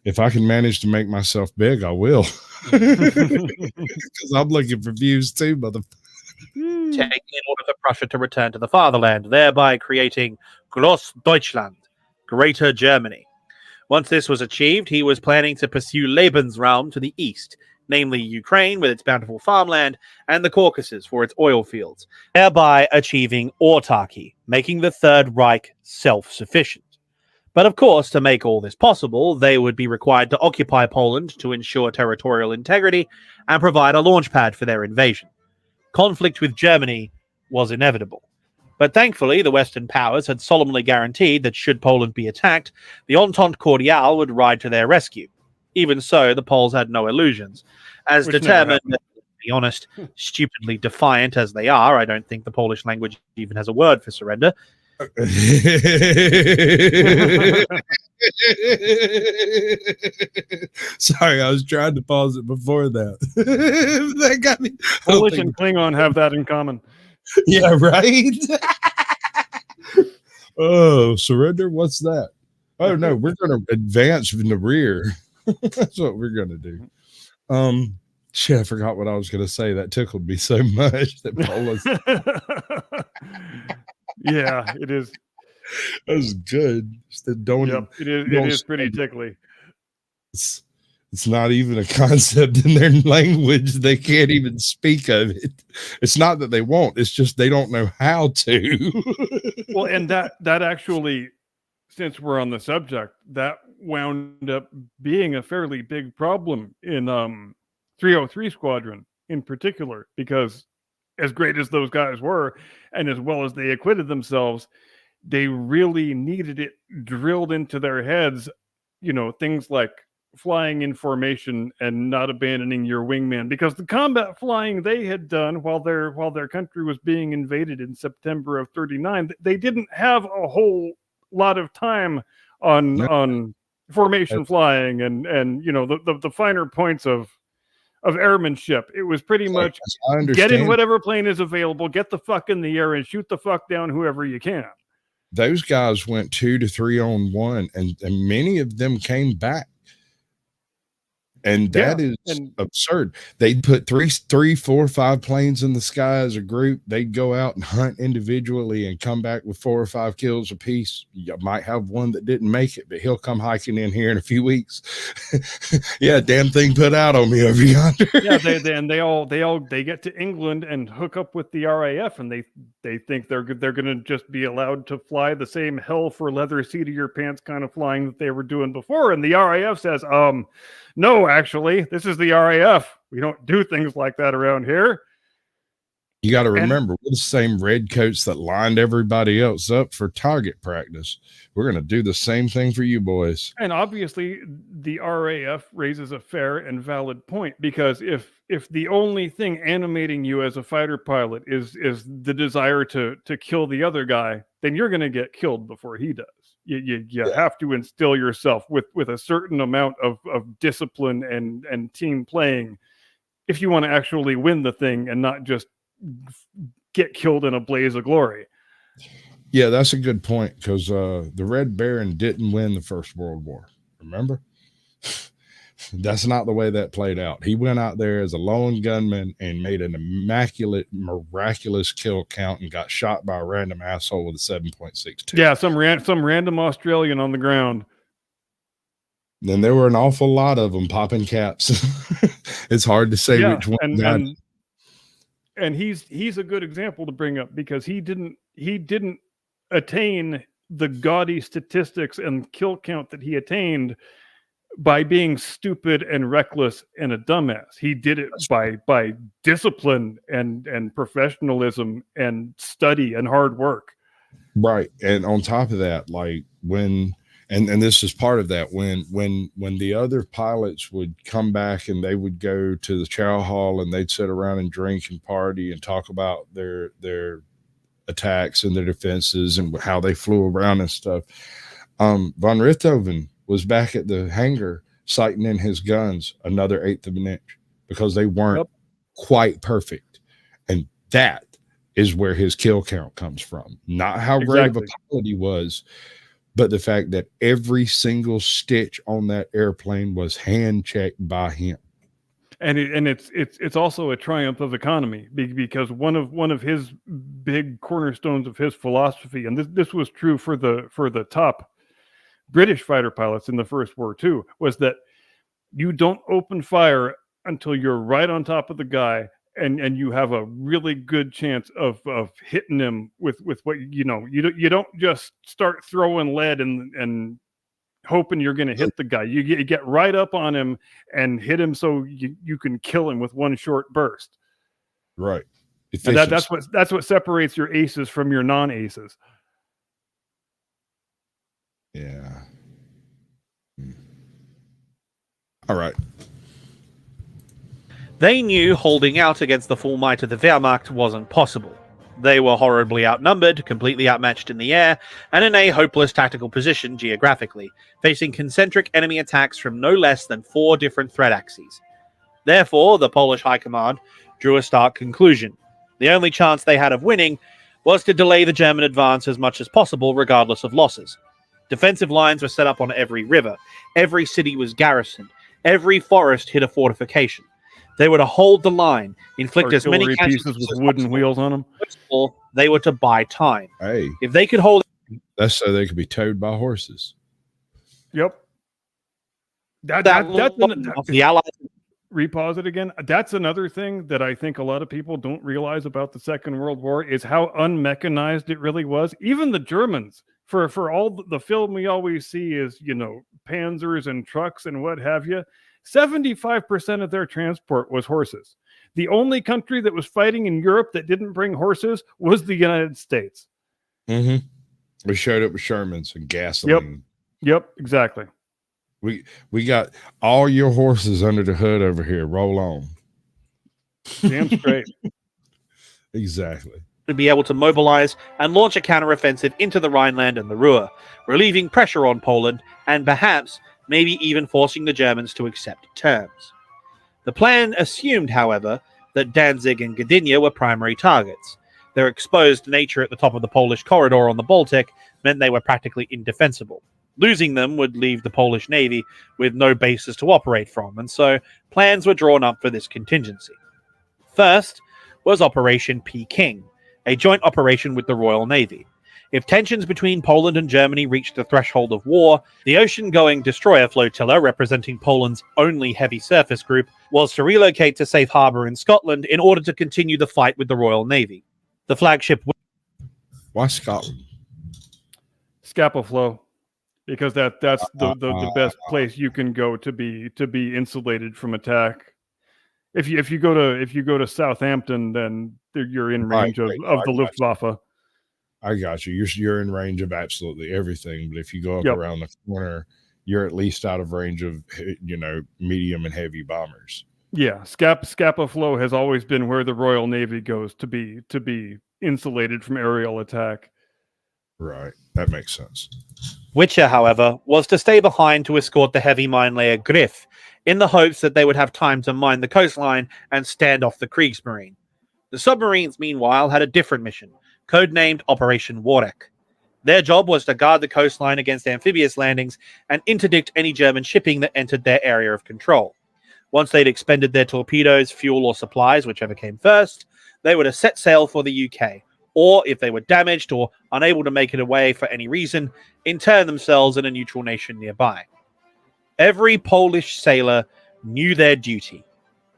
If I can manage to make myself big, I will. Because I'm looking for views too, taking in order for Prussia to return to the fatherland, thereby creating Gross Deutschland, Greater Germany. Once this was achieved, he was planning to pursue Lebensraum to the east, namely Ukraine with its bountiful farmland and the Caucasus for its oil fields, thereby achieving autarky, making the Third Reich self-sufficient. But of course, to make all this possible, they would be required to occupy Poland to ensure territorial integrity and provide a launchpad for their invasion. Conflict with Germany was inevitable. But thankfully, the Western powers had solemnly guaranteed that should Poland be attacked, the Entente Cordiale would ride to their rescue. Even so, the Poles had no illusions. As determined, to be honest, stupidly defiant as they are, I don't think the Polish language even has a word for surrender. Sorry, I was trying to pause it before that. That got me. Polish and Klingon have that in common. Yeah, right. Oh, surrender. What's that? Oh no, we're going to advance in the rear. That's what we're going to do. Shit, I forgot what I was going to say. That tickled me so much that Polish. Yeah, it is. That was good. It is pretty tickly. It's It's not even a concept in their language. They can't even speak of it. It's not that they won't. It's just they don't know how to. Well, and that actually, since we're on the subject, that wound up being a fairly big problem in 303 Squadron in particular, because as great as those guys were, and as well as they acquitted themselves, they really needed it drilled into their heads, things like flying in formation and not abandoning your wingman, because the combat flying they had done while their country was being invaded in September of 39, they didn't have a whole lot of time on formation flying and the finer points of airmanship. It was pretty much get in whatever plane is available, get the fuck in the air, and shoot the fuck down whoever you can. Those guys went 2 to 3 on 1, and many of them came back. And that is absurd. They'd put 3, 4, 5 planes in the sky as a group. They'd go out and hunt individually and come back with 4 or 5 kills apiece. You might have one that didn't make it, but he'll come hiking in here in a few weeks. Yeah, damn thing put out on me over yonder. Yeah, they get to England and hook up with the RAF, and they think they're going to just be allowed to fly the same hell for leather seat of your pants kind of flying that they were doing before. And the RAF says, no, actually, this is the RAF. We don't do things like that around here. You got to remember, we're the same redcoats that lined everybody else up for target practice. We're going to do the same thing for you boys. And obviously, the RAF raises a fair and valid point, because if the only thing animating you as a fighter pilot is the desire to kill the other guy, then you're going to get killed before he does. You have to instill yourself with a certain amount of discipline and team playing if you want to actually win the thing and not just get killed in a blaze of glory. Yeah, that's a good point, because the Red Baron didn't win the First World War. Remember? That's not the way that played out. He went out there as a lone gunman and made an immaculate, miraculous kill count and got shot by a random asshole with a 7.62. Yeah, some random Australian on the ground. Then there were an awful lot of them popping caps. It's hard to say which one. And he's a good example to bring up, because he didn't attain the gaudy statistics and kill count that he attained by being stupid and reckless and a dumbass. He did it by discipline and professionalism and study and hard work. Right. And on top of that, like when this is part of that, when the other pilots would come back and they would go to the chow hall and they'd sit around and drink and party and talk about their attacks and their defenses and how they flew around and stuff. Von Richthofen was back at the hangar sighting in his guns another 1/8 of an inch, because they weren't quite perfect. And that is where his kill count comes from. Not how great of a pilot he was, but the fact that every single stitch on that airplane was hand checked by him. And it's also a triumph of economy, because one of his big cornerstones of his philosophy, and this was true for the top British fighter pilots in the First War too, was that you don't open fire until you're right on top of the guy and you have a really good chance of hitting him with what you don't just start throwing lead and hoping you're going to hit the guy. You get right up on him and hit him so you can kill him with one short burst. Right. And that's what separates your aces from your non-aces. Yeah. All right. They knew holding out against the full might of the Wehrmacht wasn't possible. They were horribly outnumbered, completely outmatched in the air, and in a hopeless tactical position geographically, facing concentric enemy attacks from no less than 4 different threat axes. Therefore, the Polish High Command drew a stark conclusion. The only chance they had of winning was to delay the German advance as much as possible, regardless of losses. Defensive lines were set up on every river, every city was garrisoned, every forest hid a fortification. They were to hold the line, inflict as many pieces with wooden wheels on them. Or they were to buy time. Hey, if they could hold, that's so they could be towed by horses. Yep. That's the Allies. repause it again. That's another thing that I think a lot of people don't realize about the Second World War is how unmechanized it really was. Even the Germans, for all the film we always see is, panzers and trucks and what have you, 75% of their transport was horses. The only country that was fighting in Europe that didn't bring horses was the United States. Mm-hmm. We showed up with Shermans and gasoline. Yep, exactly. We got all your horses under the hood over here. Roll on. Damn straight. Exactly. To be able to mobilize and launch a counteroffensive into the Rhineland and the Ruhr, relieving pressure on Poland and perhaps maybe even forcing the Germans to accept terms. The plan assumed, however, that Danzig and Gdynia were primary targets. Their exposed nature at the top of the Polish corridor on the Baltic meant they were practically indefensible. Losing them would leave the Polish Navy with no bases to operate from, and so plans were drawn up for this contingency. First was Operation Peking, a joint operation with the Royal Navy. If tensions between Poland and Germany reached the threshold of war, the ocean-going destroyer flotilla, representing Poland's only heavy surface group, was to relocate to safe harbor in Scotland in order to continue the fight with the Royal Navy. The flagship... Why Scotland? Scapa Flow. Because that's the best place you can go to be insulated from attack. If you go to Southampton, then you're in range of the Luftwaffe. I got you. You're in range of absolutely everything. But if you go up around the corner, you're at least out of range of medium and heavy bombers. Yeah, Scapa Flow has always been where the Royal Navy goes to be insulated from aerial attack. Right, that makes sense. Wicher, however, was to stay behind to escort the heavy mine layer Griff, in the hopes that they would have time to mine the coastline and stand off the Kriegsmarine. The submarines, meanwhile, had a different mission, codenamed Operation Warek. Their job was to guard the coastline against amphibious landings and interdict any German shipping that entered their area of control. Once they'd expended their torpedoes, fuel, or supplies, whichever came first, they would have set sail for the UK, or if they were damaged or unable to make it away for any reason, intern themselves in a neutral nation nearby. Every Polish sailor knew their duty.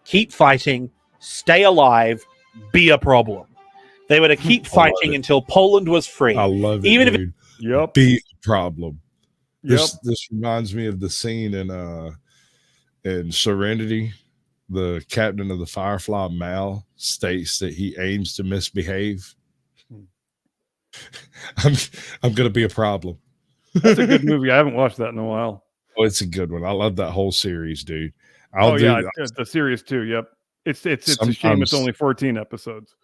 Keep fighting, stay alive, be a problem. They were to keep fighting until Poland was free. I love it, even dude. Yep. Be a problem. Yep. This reminds me of the scene in Serenity. The captain of the Firefly, Mal, states that he aims to misbehave. I'm gonna be a problem. That's a good movie. I haven't watched that in a while. Oh, it's a good one. I love that whole series, dude. The series too. Yep. It's a shame it's only 14 episodes.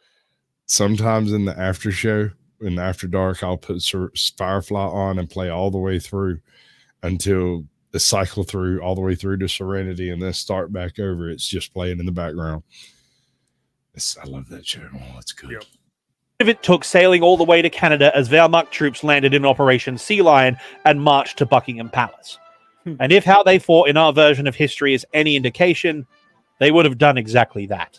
Sometimes in the after show, in the after dark, I'll put Firefly on and play all the way through until the cycle through all the way through to Serenity, and then start back over. It's just playing in the background. I love that show. Oh, it's good. Yep. It took sailing all the way to Canada as Wehrmacht troops landed in Operation Sea Lion and marched to Buckingham Palace. And if how they fought in our version of history is any indication, they would have done exactly that.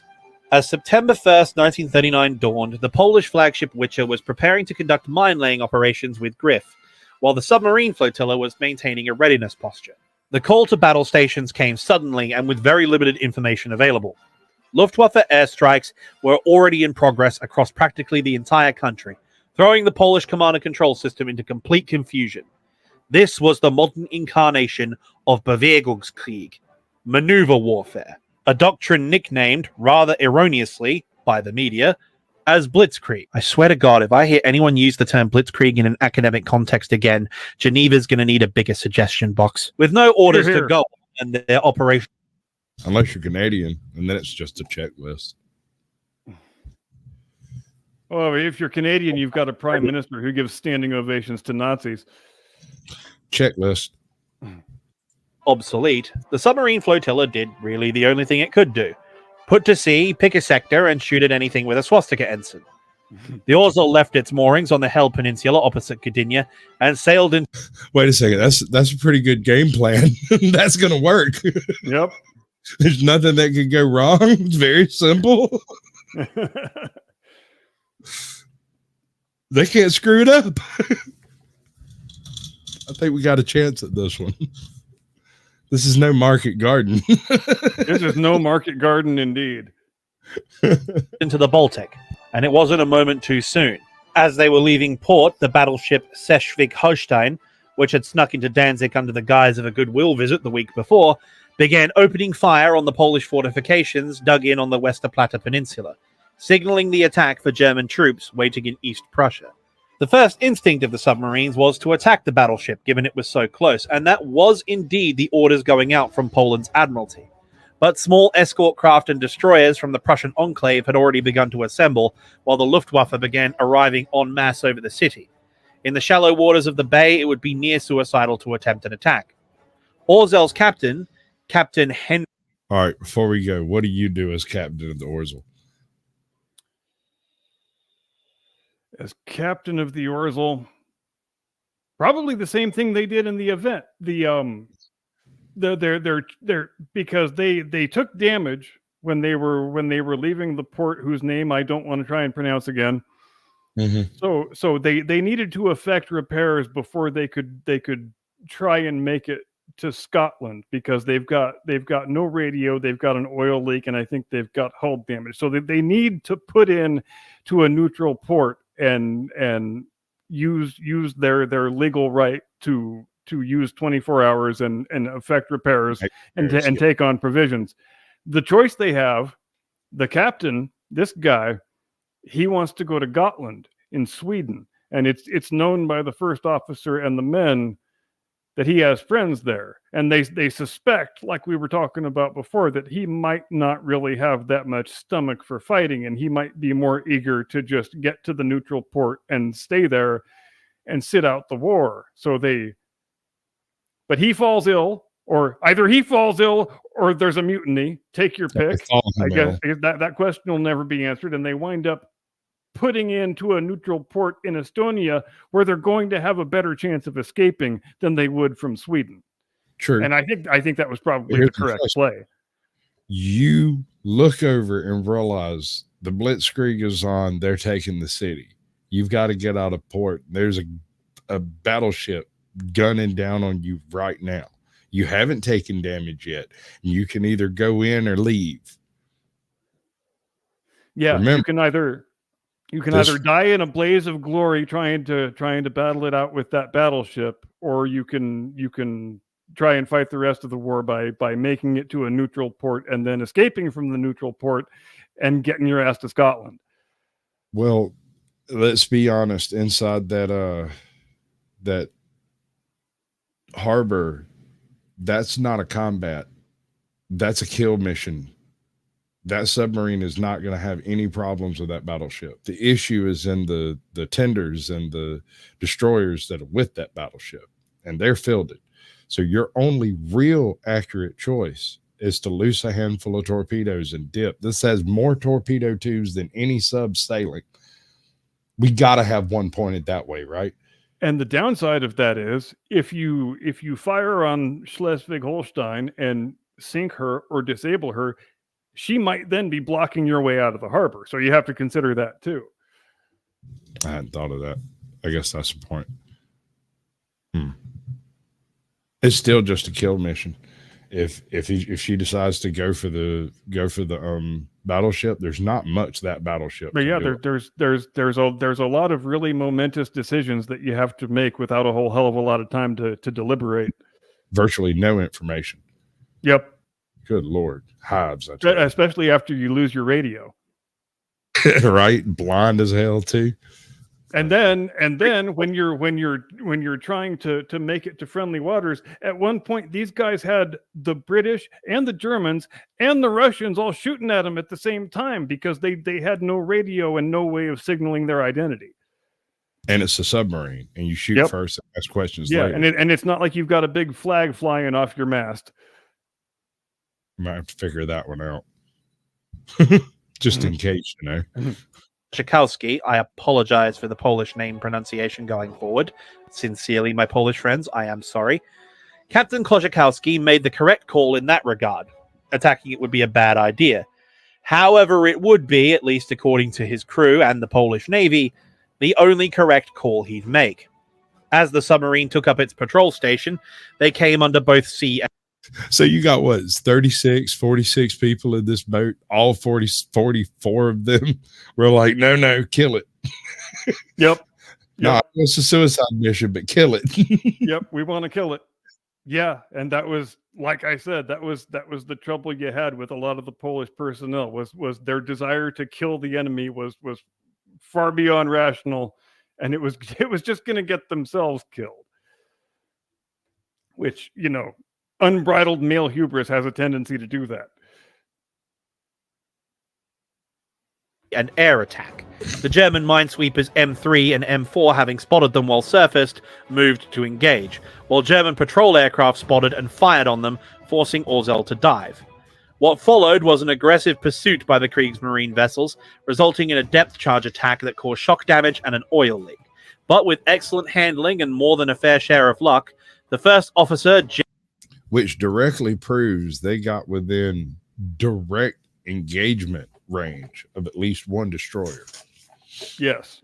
As September 1st, 1939 dawned, the Polish flagship Wicher was preparing to conduct mine-laying operations with Griff, while the submarine flotilla was maintaining a readiness posture. The call to battle stations came suddenly and with very limited information available. Luftwaffe airstrikes were already in progress across practically the entire country, throwing the Polish command and control system into complete confusion. This was the modern incarnation of Bewegungskrieg, maneuver warfare, a doctrine nicknamed, rather erroneously, by the media, as Blitzkrieg. I swear to God, if I hear anyone use the term Blitzkrieg in an academic context again, Geneva's going to need a bigger suggestion box. With no orders to go and their operation. Unless you're Canadian, and then it's just a checklist. Well, if you're Canadian, you've got a prime minister who gives standing ovations to Nazis. Checklist. Obsolete, the submarine flotilla did really the only thing it could do. Put to sea, pick a sector, and shoot at anything with a swastika ensign. The Orzel left its moorings on the Hel Peninsula opposite Gdynia and sailed in... Wait a second, that's a pretty good game plan. That's going to work. Yep. There's nothing that could go wrong. It's very simple. They can't screw it up. I think we got a chance at this one. This is no market garden. This is no market garden indeed. Into the Baltic, and it wasn't a moment too soon. As they were leaving port, the battleship Schleswig-Holstein, which had snuck into Danzig under the guise of a goodwill visit the week before, began opening fire on the Polish fortifications dug in on the Westerplatte Peninsula, signaling the attack for German troops waiting in East Prussia. The first instinct of the submarines was to attack the battleship, given it was so close, and that was indeed the orders going out from Poland's Admiralty. But small escort craft and destroyers from the Prussian enclave had already begun to assemble, while the Luftwaffe began arriving en masse over the city. In the shallow waters of the bay, it would be near suicidal to attempt an attack. Orzel's captain, Captain Henry... All right, before we go, what do you do as captain of the Orzel? As captain of the Orzel, probably the same thing they did in the event. Because they took damage when they were leaving the port, whose name I don't want to try and pronounce again. Mm-hmm. So they needed to effect repairs before they could try and make it to Scotland, because they've got no radio, they've got an oil leak, and I think they've got hull damage. So they need to put in to a neutral port and use their legal right to use 24 hours and effect repairs and take on provisions. The choice they have, the captain, this guy, he wants to go to Gotland in Sweden, and it's known by the first officer and the men that he has friends there, and they suspect, like we were talking about before, that he might not really have that much stomach for fighting, and he might be more eager to just get to the neutral port and stay there and sit out the war. But he falls ill, or either he falls ill or there's a mutiny. Take your pick. I guess that question will never be answered, and they wind up putting into a neutral port in Estonia, where they're going to have a better chance of escaping than they would from Sweden. True. And I think that was probably the correct play. You look over and realize the blitzkrieg is on. They're taking the city. You've got to get out of port. There's a battleship gunning down on you right now. You haven't taken damage yet. You can either go in or leave. Yeah, remember, you can either die in a blaze of glory trying to battle it out with that battleship, or you can try and fight the rest of the war by making it to a neutral port and then escaping from the neutral port and getting your ass to Scotland. Well, let's be honest. Inside that harbor, that's not a combat. That's a kill mission. That submarine is not going to have any problems with that battleship. The issue is in the tenders and the destroyers that are with that battleship, and they're fielded. So your only real accurate choice is to loose a handful of torpedoes and dip. This has more torpedo tubes than any sub sailing. We got to have one pointed that way, right? And the downside of that is if you fire on Schleswig-Holstein and sink her or disable her, she might then be blocking your way out of the harbor. So you have to consider that too. I hadn't thought of that. I guess that's the point. It's still just a kill mission. If she decides to go for the battleship, there's not much that battleship. But yeah, there's a lot of really momentous decisions that you have to make without a whole hell of a lot of time to deliberate. Virtually no information. Yep. Good Lord. Hives. Especially after you lose your radio. Right? Blind as hell too. And then when you're trying to make it to friendly waters, at one point these guys had the British and the Germans and the Russians all shooting at them at the same time because they had no radio and no way of signaling their identity. And it's a submarine, and you shoot first and ask questions later. and it's not like you've got a big flag flying off your mast. Might have to figure that one out. Just in case, you know. Kloszikowski, I apologize for the Polish name pronunciation going forward. Sincerely, my Polish friends, I am sorry. Captain Kloszikowski made the correct call in that regard. Attacking it would be a bad idea. However, it would be, at least according to his crew and the Polish Navy, the only correct call he'd make. As the submarine took up its patrol station, they came under both sea and So you got what? It's 36, 46 people in this boat. All 44 of them were like, no, kill it. Yep. No, it's a suicide mission, but kill it. Yep. We want to kill it. Yeah. And that was, like I said, that was the trouble you had with a lot of the Polish personnel was their desire to kill the enemy was far beyond rational. And it was just going to get themselves killed, which, unbridled male hubris has a tendency to do that. An air attack. The German minesweepers M3 and M4, having spotted them while surfaced, moved to engage, while German patrol aircraft spotted and fired on them, forcing Orzel to dive. What followed was an aggressive pursuit by the Kriegsmarine vessels, resulting in a depth charge attack that caused shock damage and an oil leak. But with excellent handling and more than a fair share of luck, the first officer, which directly proves they got within direct engagement range of at least one destroyer. Yes.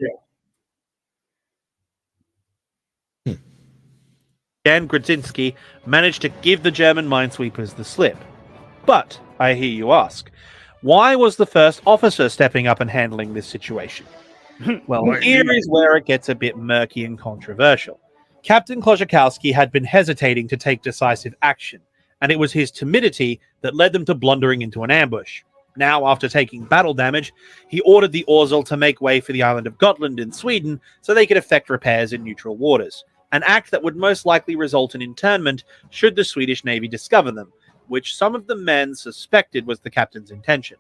Yeah. Jan Grodzinski managed to give the German minesweepers the slip. But, I hear you ask, why was the first officer stepping up and handling this situation? Well, here is where it gets a bit murky and controversial. Captain Kloszakowski had been hesitating to take decisive action, and it was his timidity that led them to blundering into an ambush. Now, after taking battle damage, he ordered the Orzel to make way for the island of Gotland in Sweden so they could effect repairs in neutral waters, an act that would most likely result in internment should the Swedish Navy discover them, which some of the men suspected was the captain's intention.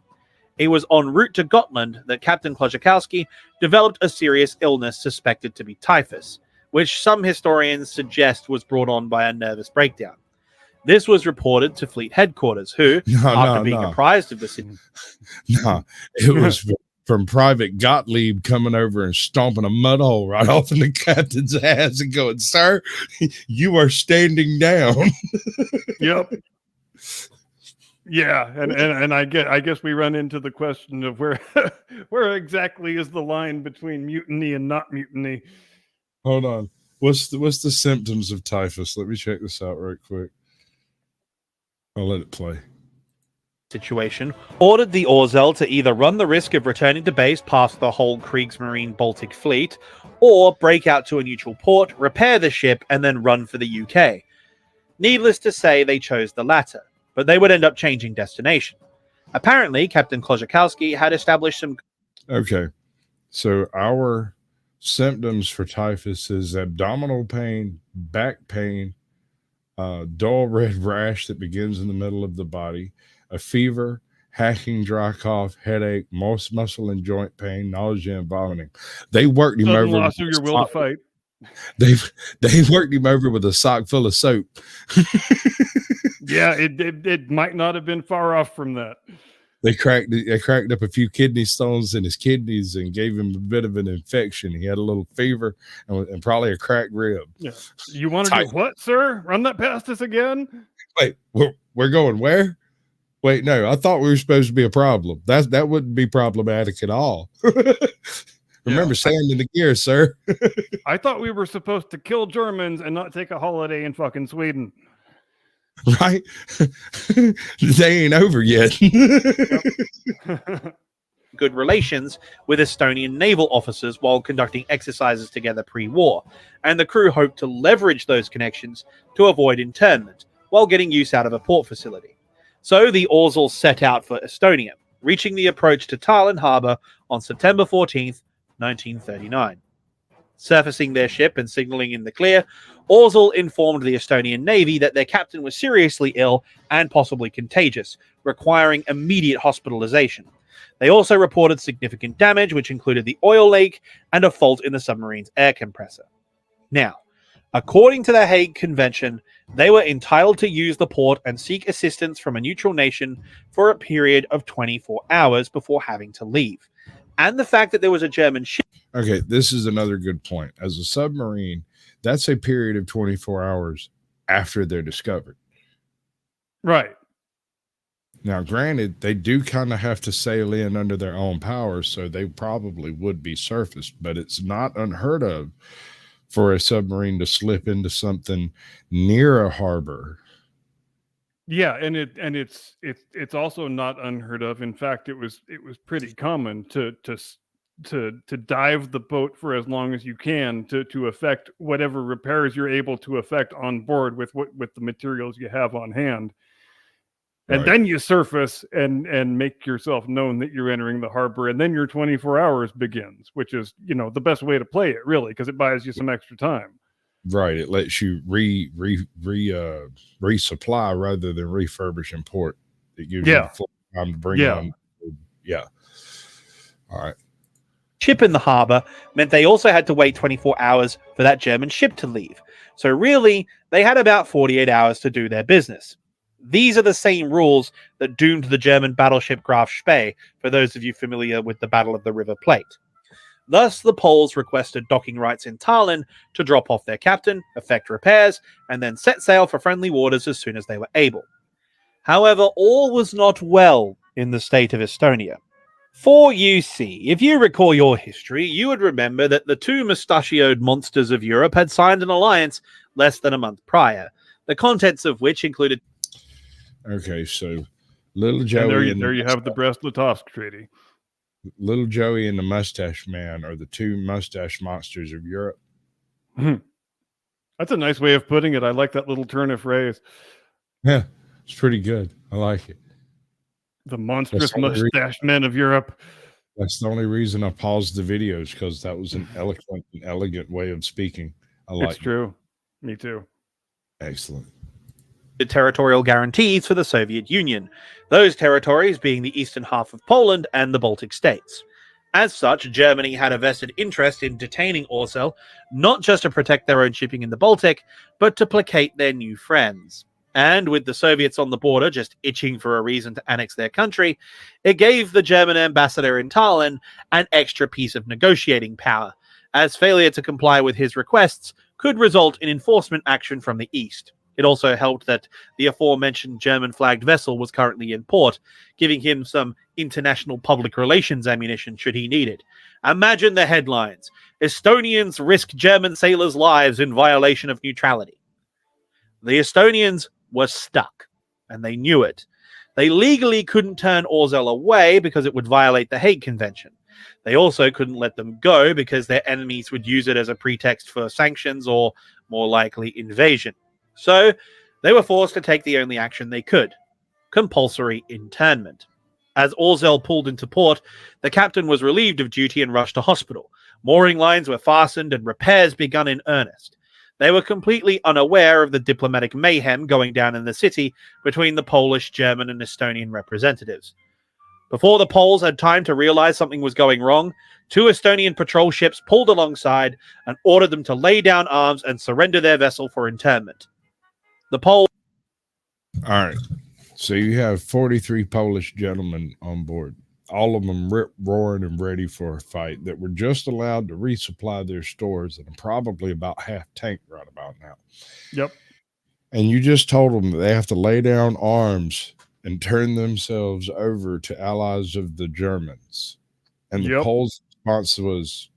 It was en route to Gotland that Captain Kloszakowski developed a serious illness suspected to be typhus, which some historians suggest was brought on by a nervous breakdown. This was reported to Fleet Headquarters, who, after being apprised of the situation... No, it was from Private Gottlieb coming over and stomping a mud hole right off in the captain's ass and going, "Sir, you are standing down." Yep. Yeah, and I guess we run into the question of where exactly is the line between mutiny and not mutiny. Hold on. What's the symptoms of typhus? Let me check this out right quick. I'll let it play. Situation ordered the Orzel to either run the risk of returning to base past the whole Kriegsmarine Baltic fleet, or break out to a neutral port, repair the ship, and then run for the UK. Needless to say, they chose the latter, but they would end up changing destination. Apparently, Captain Kloszakowski had established some... Okay, so our symptoms for typhus is abdominal pain, back pain, dull red rash that begins in the middle of the body, a fever, hacking, dry cough, headache, muscle and joint pain, nausea, and vomiting. They worked him over. Loss of your will to fight. They worked him over with a sock full of soap. Yeah, it might not have been far off from that. They cracked up a few kidney stones in his kidneys and gave him a bit of an infection. He had a little fever and probably a cracked rib. Yeah. You want to do what, sir? Run that past us again? Wait, we're going where? Wait, no, I thought we were supposed to be a problem. That wouldn't be problematic at all. Remember, sand in the gear, sir. I thought we were supposed to kill Germans and not take a holiday in fucking Sweden. Right? They ain't over yet. Good relations with Estonian naval officers while conducting exercises together pre-war, and the crew hoped to leverage those connections to avoid internment while getting use out of a port facility. So the Orzel set out for Estonia, reaching the approach to Tallinn harbour on September 14th, 1939. Surfacing their ship and signaling in the clear, Orzel informed the Estonian Navy that their captain was seriously ill and possibly contagious, requiring immediate hospitalization. They also reported significant damage, which included the oil leak and a fault in the submarine's air compressor. Now, according to the Hague Convention, they were entitled to use the port and seek assistance from a neutral nation for a period of 24 hours before having to leave. And the fact that there was a German ship... Okay, this is another good point. As a submarine, that's a period of 24 hours after they're discovered. Right. Now, granted, they do kind of have to sail in under their own power, so they probably would be surfaced, but it's not unheard of for a submarine to slip into something near a harbor Yeah, and it's also not unheard of. In fact, it was pretty common to dive the boat for as long as you can to affect whatever repairs you're able to affect on board with the materials you have on hand. And then you surface and make yourself known that you're entering the harbor, and then your 24 hours begins, which is, the best way to play it, really, because it buys you some extra time. Right. It lets you resupply rather than refurbish and port. It gives you the full time to bring on. Yeah. All right. Ship in the harbor meant they also had to wait 24 hours for that German ship to leave. So really, they had about 48 hours to do their business. These are the same rules that doomed the German battleship Graf Spee, for those of you familiar with the Battle of the River Plate. Thus, the Poles requested docking rights in Tallinn to drop off their captain, effect repairs, and then set sail for friendly waters as soon as they were able. However, all was not well in the state of Estonia. For you see, if you recall your history, you would remember that the two mustachioed monsters of Europe had signed an alliance less than a month prior, the contents of which included... Okay, so Little Joey... And there you have the Brest-Litovsk Treaty. Little Joey and the Mustache Man are the two mustache monsters of Europe. That's a nice way of putting it. I like that little turn of phrase. Yeah, it's pretty good. I like it. The monstrous mustache men of Europe. That's the only reason I paused the videos, because that was an eloquent and elegant way of speaking. I like it. It's true. Me too. Excellent. Territorial guarantees for the Soviet Union, those territories being the eastern half of Poland and the Baltic states. As such, Germany had a vested interest in detaining Orzel, not just to protect their own shipping in the Baltic, but to placate their new friends. And with the Soviets on the border just itching for a reason to annex their country, it gave the German ambassador in Tallinn an extra piece of negotiating power, as failure to comply with his requests could result in enforcement action from the east. It also helped that the aforementioned German-flagged vessel was currently in port, giving him some international public relations ammunition should he need it. Imagine the headlines: Estonians risk German sailors' lives in violation of neutrality. The Estonians were stuck, and they knew it. They legally couldn't turn Orzel away because it would violate the Hague Convention. They also couldn't let them go because their enemies would use it as a pretext for sanctions or, more likely, invasion. So, they were forced to take the only action they could: compulsory internment. As Orzel pulled into port, the captain was relieved of duty and rushed to hospital. Mooring lines were fastened and repairs begun in earnest. They were completely unaware of the diplomatic mayhem going down in the city between the Polish, German, and Estonian representatives. Before the Poles had time to realize something was going wrong, two Estonian patrol ships pulled alongside and ordered them to lay down arms and surrender their vessel for internment. The Poles... All right. So you have 43 Polish gentlemen on board, all of them rip-roaring and ready for a fight, that were just allowed to resupply their stores and probably about half tank right about now. Yep. And you just told them that they have to lay down arms and turn themselves over to allies of the Germans. And the Poles' response was...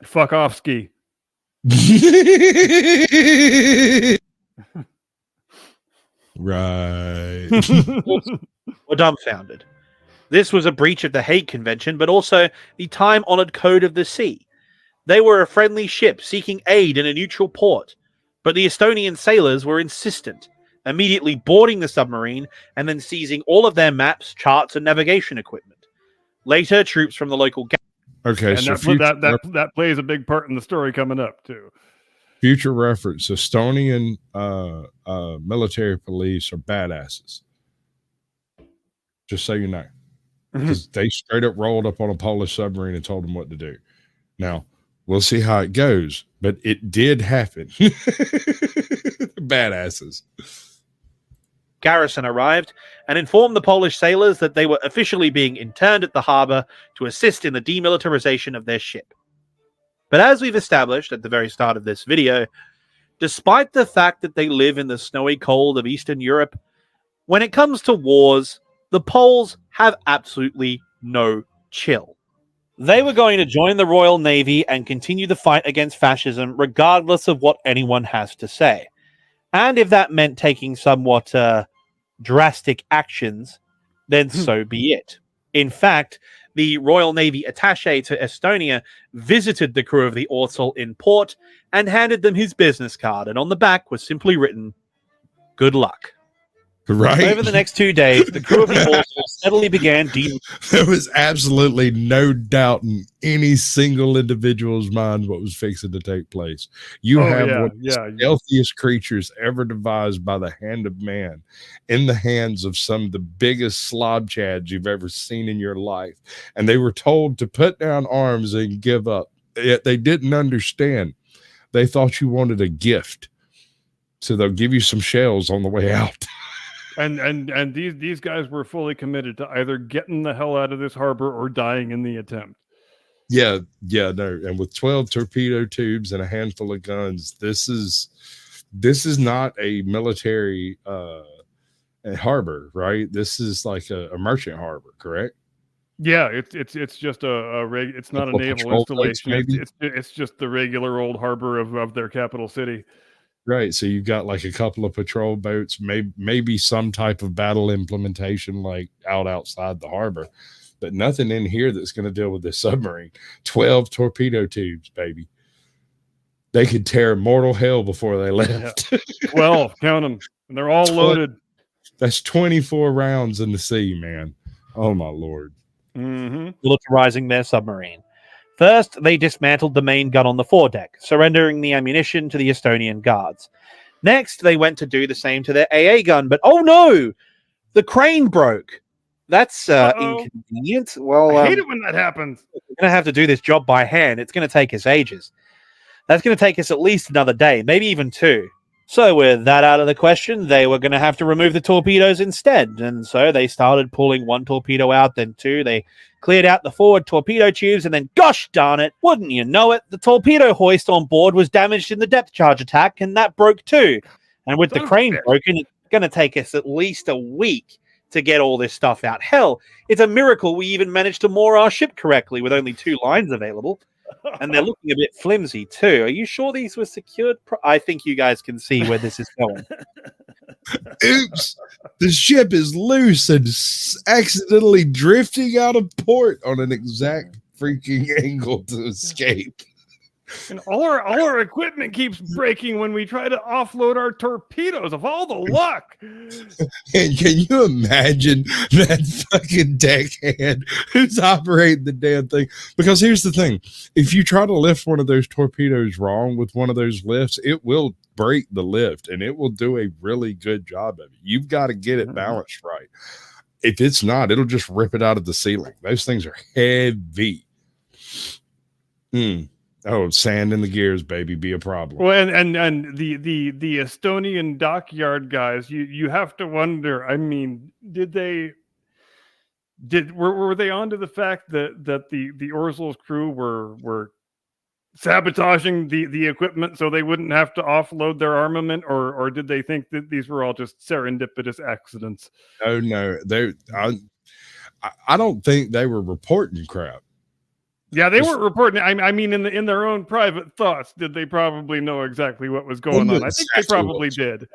Fuck off, ski. Right. were dumbfounded. This was a breach of the Hague Convention, but also the time-honored code of the sea. They were a friendly ship seeking aid in a neutral port, but the Estonian sailors were insistent, immediately boarding the submarine and then seizing all of their maps, charts, and navigation equipment. Later, troops from the local... Okay, and so that plays a big part in the story coming up, too. Future reference: Estonian military police are badasses. Just so you know. Because they straight up rolled up on a Polish submarine and told them what to do. Now, we'll see how it goes, but it did happen. Badasses. Garrison arrived and informed the Polish sailors that they were officially being interned at the harbor to assist in the demilitarization of their ship. But as we've established at the very start of this video, despite the fact that they live in the snowy cold of Eastern Europe, when it comes to wars, the Poles have absolutely no chill. They were going to join the Royal Navy and continue the fight against fascism regardless of what anyone has to say. And if that meant taking somewhat drastic actions, then so be it. In fact, the Royal Navy attaché to Estonia visited the crew of the Orzel in port and handed them his business card, and on the back was simply written, "Good luck." Right. Over the next 2 days, the crew of the Orzel steadily began There was absolutely no doubt in any single individual's mind what was fixing to take place. You have one of the stealthiest creatures ever devised by the hand of man in the hands of some of the biggest slob chads you've ever seen in your life. And they were told to put down arms and give up. Yet they didn't understand. They thought you wanted a gift. So they'll give you some shells on the way out. And these guys were fully committed to either getting the hell out of this harbor or dying in the attempt. Yeah, no. And with 12 torpedo tubes and a handful of guns, this is not a military harbor, right? This is like a merchant harbor, correct? Yeah, it's just it's not a naval installation. It's just the regular old harbor of their capital city. Right. So you've got like a couple of patrol boats, maybe some type of battle implementation like outside the harbor, but nothing in here that's going to deal with this submarine. 12 torpedo tubes, baby. They could tear mortal hell before they left. Yeah. 12, count them. And they're all loaded. That's 24 rounds in the sea, man. Oh, my Lord. Militarizing their submarine. First, they dismantled the main gun on the foredeck, surrendering the ammunition to the Estonian guards. Next, they went to do the same to their AA gun, but oh no! The crane broke. That's inconvenient. Well, I hate it when that happens. We're going to have to do this job by hand. It's going to take us ages. That's going to take us at least another day, maybe even 2. So with that out of the question, they were going to have to remove the torpedoes instead. And so they started pulling 1 torpedo out, then 2. They cleared out the forward torpedo tubes, and then, gosh darn it, wouldn't you know it, the torpedo hoist on board was damaged in the depth charge attack, and that broke too. And with the crane broken, it's going to take us at least a week to get all this stuff out. Hell, it's a miracle we even managed to moor our ship correctly with only 2 lines available. And they're looking a bit flimsy too. Are you sure these were secured? I think you guys can see where this is going. Oops, the ship is loose and accidentally drifting out of port on an exact freaking angle to escape. And all our equipment keeps breaking when we try to offload our torpedoes, of all the luck. And can you imagine that fucking deckhand who's operating the damn thing? Because here's the thing. If you try to lift one of those torpedoes wrong with one of those lifts, it will break the lift and it will do a really good job of it. You've got to get it balanced right. If it's not, it'll just rip it out of the ceiling. Those things are heavy. Oh, sand in the gears, baby, be a problem. Well, and the Estonian dockyard guys, you have to wonder. I mean, were they onto the fact that the Orzel's crew were sabotaging the equipment so they wouldn't have to offload their armament, or did they think that these were all just serendipitous accidents? Oh no, I don't think they were reporting crap. Yeah, they weren't reporting. I mean, in their own private thoughts, did they probably know exactly what was going on? I think they probably did.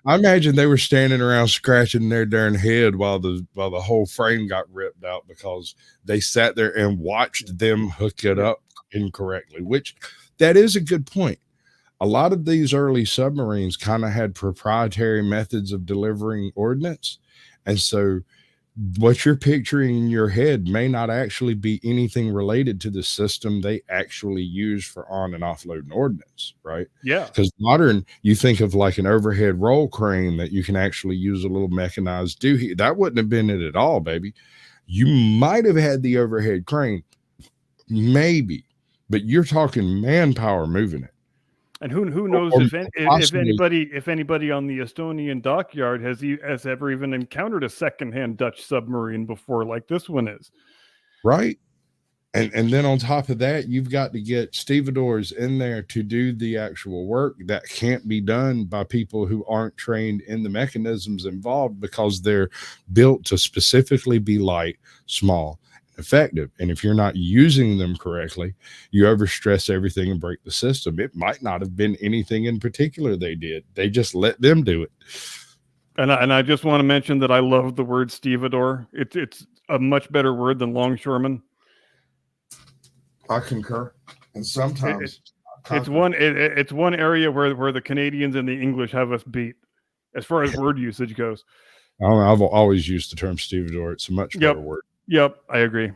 I imagine they were standing around scratching their darn head while the whole frame got ripped out because they sat there and watched them hook it up incorrectly, which that is a good point. A lot of these early submarines kind of had proprietary methods of delivering ordnance. And so what you're picturing in your head may not actually be anything related to the system they actually use for on and offloading ordnance, right? Yeah. Because modern, you think of like an overhead roll crane that you can actually use a little mechanized doohickey. That wouldn't have been it at all, baby. You might have had the overhead crane, maybe, but you're talking manpower moving it. And who knows if anybody on the Estonian dockyard has ever even encountered a secondhand Dutch submarine before, like this one is. Right. And then on top of that, you've got to get stevedores in there to do the actual work that can't be done by people who aren't trained in the mechanisms involved because they're built to specifically be light, small, effective. And if you're not using them correctly, you overstress everything and break the system. It might not have been anything in particular they did. They just let them do it. And I just want to mention that I love the word stevedore. It's a much better word than longshoreman. I concur. And sometimes it's one area where the Canadians and the English have us beat as far as word usage goes. I've always used the term stevedore. It's a much better word. Yep, I agree.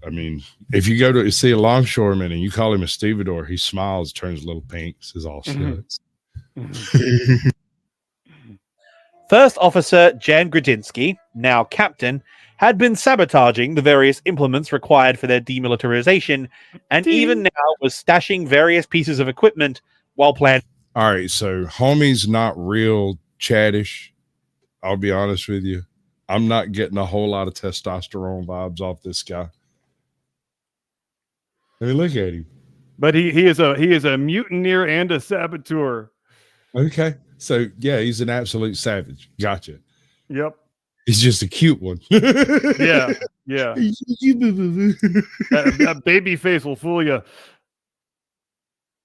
I mean, if you go to see a longshoreman and you call him a stevedore, he smiles, turns a little pink, says all shucks. First Officer Jan Grudinsky, now captain, had been sabotaging the various implements required for their demilitarization, and even now was stashing various pieces of equipment while planning. All right, so homie's not real chattish. I'll be honest with you. I'm not getting a whole lot of testosterone vibes off this guy. I mean, look at him. But he is a mutineer and a saboteur. Okay. So yeah, he's an absolute savage. Gotcha. Yep. He's just a cute one. Yeah. That baby face will fool you.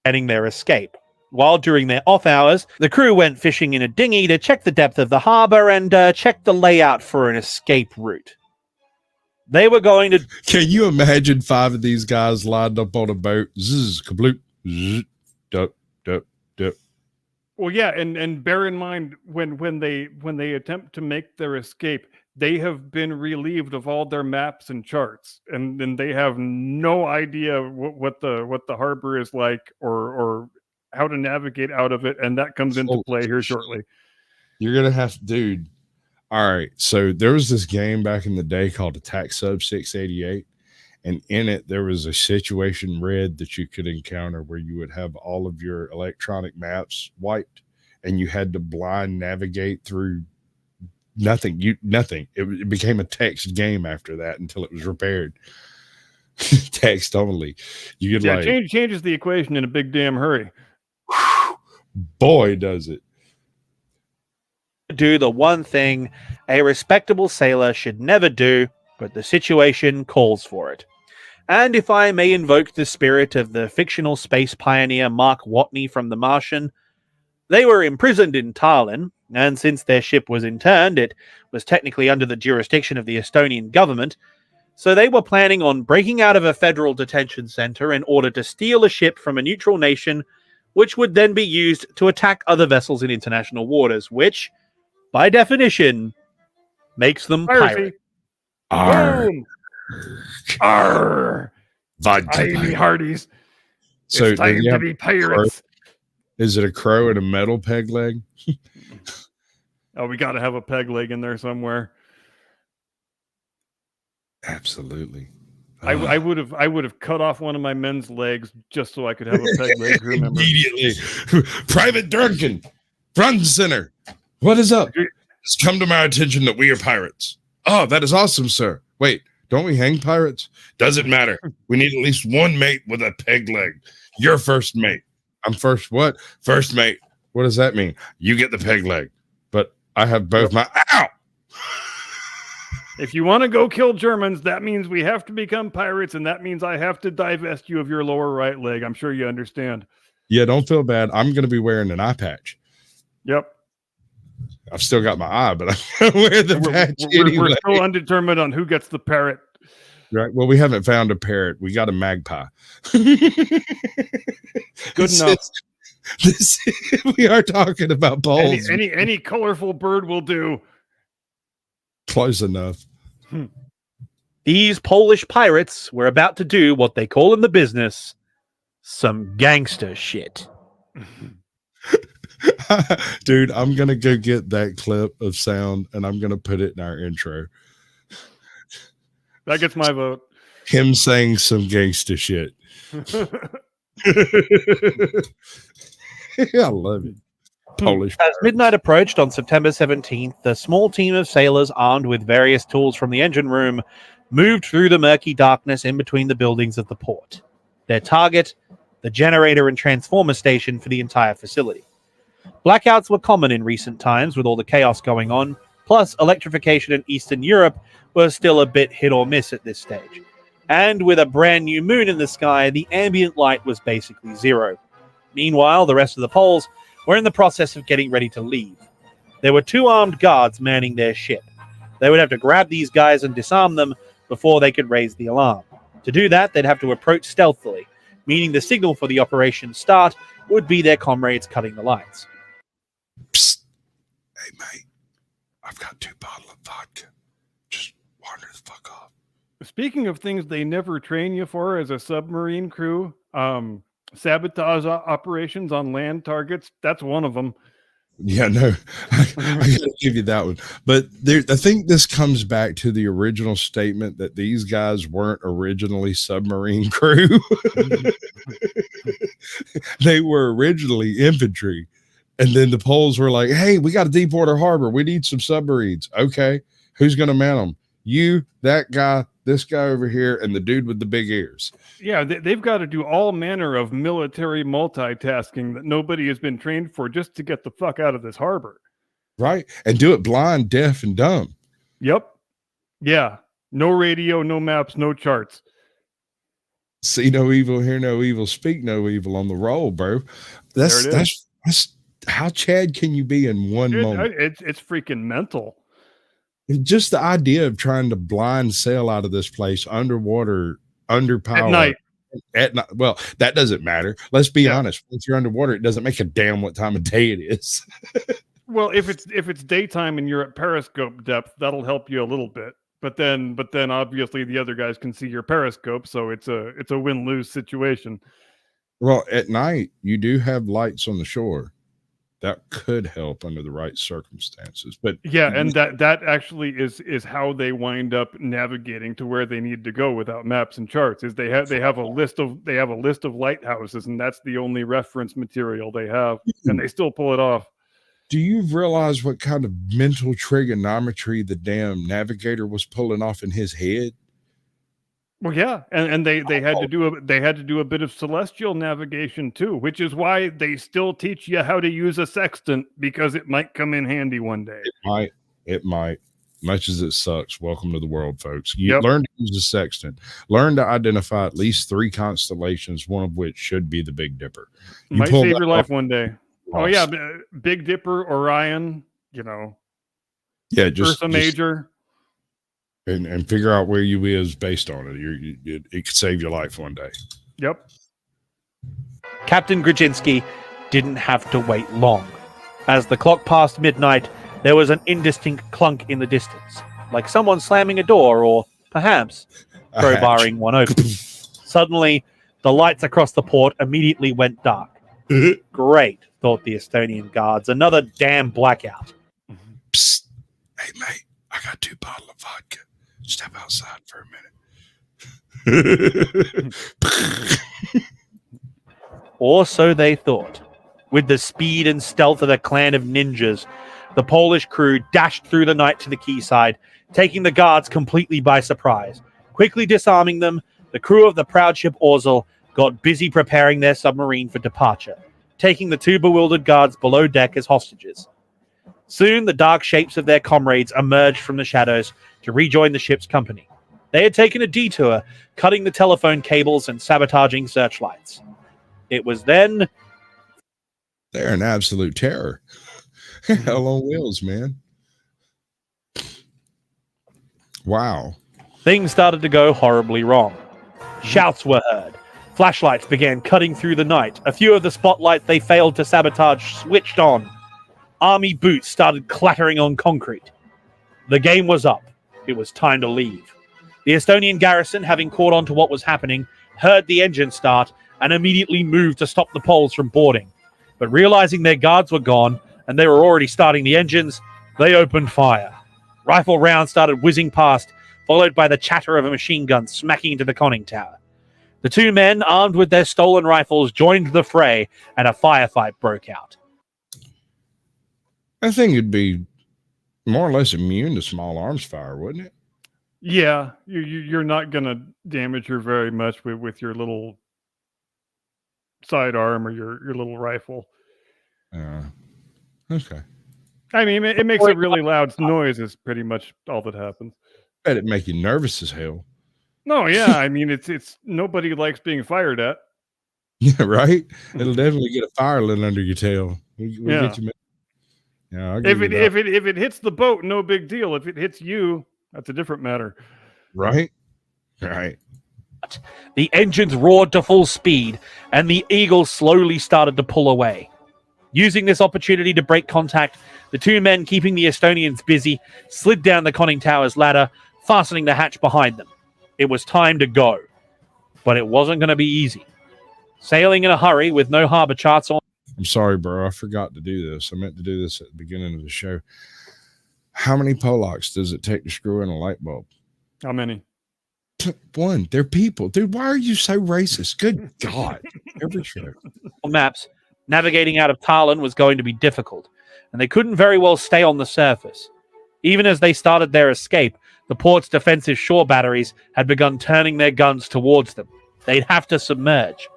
Planning their escape. While during their off hours, the crew went fishing in a dinghy to check the depth of the harbor and check the layout for an escape route. They were going to... Can you imagine 5 of these guys lined up on a boat? Zzz, kabloop, zzz, dup, dup, dup. Well, yeah, and bear in mind when they attempt to make their escape, they have been relieved of all their maps and charts, and then they have no idea what the harbor is like or how to navigate out of it, and that comes into play here shortly. You're gonna have to, dude. All right, so there was this game back in the day called Attack Sub 688, and in it there was a situation red that you could encounter where you would have all of your electronic maps wiped, and you had to blind navigate through nothing. It became a text game after that until it was repaired. Text only. You could changes the equation in a big damn hurry. Boy, does it. Do the one thing a respectable sailor should never do, but the situation calls for it. And if I may invoke the spirit of the fictional space pioneer Mark Watney from The Martian, they were imprisoned in Tallinn, and since their ship was interned, it was technically under the jurisdiction of the Estonian government, so they were planning on breaking out of a federal detention center in order to steal a ship from a neutral nation, which would then be used to attack other vessels in international waters, which, by definition, makes them pirates. Arr. Boom! Arr! Aye, hearties. So it's time to be pirates. Is it a crow and a metal peg leg? Oh, we got to have a peg leg in there somewhere. Absolutely. I would have cut off one of my men's legs just so I could have a peg leg. Remember immediately, Private Durkin, front and center. What is up? It's come to my attention that we are pirates. Oh, that is awesome, sir. Wait, don't we hang pirates? Doesn't matter. We need at least one mate with a peg leg. You're first mate. I'm first what? First mate. What does that mean? You get the peg leg. But I have both my... Ow! If you want to go kill Germans, that means we have to become pirates, and that means I have to divest you of your lower right leg. I'm sure you understand. Yeah, don't feel bad. I'm going to be wearing an eye patch. Yep. I've still got my eye, but I'm going to wear the patch anyway. We're still undetermined on who gets the parrot. Right. Well, we haven't found a parrot. We got a magpie. Good enough. We are talking about balls. Any colorful bird will do. Close enough. These Polish pirates were about to do what they call in the business some gangster shit. Dude, I'm going to go get that clip of sound and I'm going to put it in our intro. That gets my vote. Him saying some gangster shit. I love it. Polish. As midnight approached on September 17th, a small team of sailors armed with various tools from the engine room moved through the murky darkness in between the buildings of the port. Their target, the generator and transformer station for the entire facility. Blackouts were common in recent times with all the chaos going on, Plus, electrification in Eastern Europe was still a bit hit or miss at this stage. And with a brand new moon in the sky, the ambient light was basically zero. Meanwhile, the rest of the Poles were in the process of getting ready to leave. There were 2 armed guards manning their ship. They would have to grab these guys and disarm them before they could raise the alarm. To do that, they'd have to approach stealthily, meaning the signal for the operation's start would be their comrades cutting the lights. Psst. Hey, mate, I've got 2 bottles of vodka. Just wander the fuck off. Speaking of things they never train you for as a submarine crew, sabotage operations on land targets, that's one of them. Yeah, no, I gotta give you that one. But I think this comes back to the original statement that these guys weren't originally submarine crew. They were originally infantry. And then the Poles were like, hey, we got a Deepwater Harbor. We need some submarines. Okay, who's going to man them? You, that guy, this guy over here, and the dude with the big ears. Yeah, they've got to do all manner of military multitasking that nobody has been trained for just to get the fuck out of this harbor. Right? And do it blind, deaf, and dumb. Yep. Yeah. No radio, no maps, no charts. See no evil, hear no evil, speak no evil on the roll, bro. That's how Chad can you be in one moment? It's freaking mental. Just the idea of trying to blind sail out of this place underwater, under power at night. Well, that doesn't matter. Let's be honest. If you're underwater, it doesn't make a damn what time of day it is. Well, if it's daytime and you're at periscope depth, that'll help you a little bit. But then obviously the other guys can see your periscope, so it's a win-lose situation. Well, at night you do have lights on the shore. That could help under the right circumstances. But yeah, and that actually is how they wind up navigating to where they need to go without maps and charts. Is they have a list of lighthouses, and that's the only reference material they have, and they still pull it off. Do you realize what kind of mental trigonometry the damn navigator was pulling off in his head? Well, yeah, and they had to do a bit of celestial navigation too, which is why they still teach you how to use a sextant, because it might come in handy one day. It might. Much as it sucks. Welcome to the world, folks. You learn to use a sextant. Learn to identify at least 3 constellations, one of which should be the Big Dipper. Might save your life one day. Oh yeah, Big Dipper, Orion, yeah, just Ursa Major. And figure out where you is based on it. It could save your life one day. Yep. Captain Grudzinski didn't have to wait long. As the clock passed midnight, there was an indistinct clunk in the distance, like someone slamming a door or, perhaps, crowbarring one open. Suddenly, the lights across the port immediately went dark. Great, thought the Estonian guards. Another damn blackout. Psst. Hey, mate, I got 2 bottles of vodka. Step outside for a minute. Or so they thought. With the speed and stealth of a clan of ninjas, the Polish crew dashed through the night to the quayside, taking the guards completely by surprise. Quickly disarming them, the crew of the proud ship Orzel got busy preparing their submarine for departure, taking the 2 bewildered guards below deck as hostages. Soon, the dark shapes of their comrades emerged from the shadows to rejoin the ship's company. They had taken a detour, cutting the telephone cables and sabotaging searchlights. It was then... They're an absolute terror. Hell on wheels, man. Wow. Things started to go horribly wrong. Shouts were heard. Flashlights began cutting through the night. A few of the spotlights they failed to sabotage switched on. Army boots started clattering on concrete. The game was up. It was time to leave. The Estonian garrison, having caught on to what was happening, heard the engine start and immediately moved to stop the Poles from boarding. But realizing their guards were gone and they were already starting the engines, they opened fire. Rifle rounds started whizzing past, followed by the chatter of a machine gun smacking into the conning tower. The 2 men, armed with their stolen rifles, joined the fray and a firefight broke out. I think it'd be more or less immune to small arms fire, wouldn't it? Yeah, you're not going to damage her very much with your little sidearm or your little rifle. Okay. I mean, it makes a really loud noise is pretty much all that happens. Bet it make you nervous as hell. No, yeah, I mean, it's nobody likes being fired at. Yeah, right? It'll definitely get a fire lit under your tail. Yeah. Get you. Yeah, I'll give If you that. it hits the boat, no big deal. If it hits you, that's a different matter. Right? Right. The engines roared to full speed, and the Eagle slowly started to pull away. Using this opportunity to break contact, the two men keeping the Estonians busy slid down the conning tower's ladder, fastening the hatch behind them. It was time to go. But it wasn't going to be easy. Sailing in a hurry with no harbor charts on. I'm sorry, bro. I forgot to do this. I meant to do this at the beginning of the show. How many Polacks does it take to screw in a light bulb? How many? One. They're people. Dude, why are you so racist? Good God. Every show. Maps, navigating out of Tallinn was going to be difficult, and they couldn't very well stay on the surface. Even as they started their escape, the port's defensive shore batteries had begun turning their guns towards them. They'd have to submerge.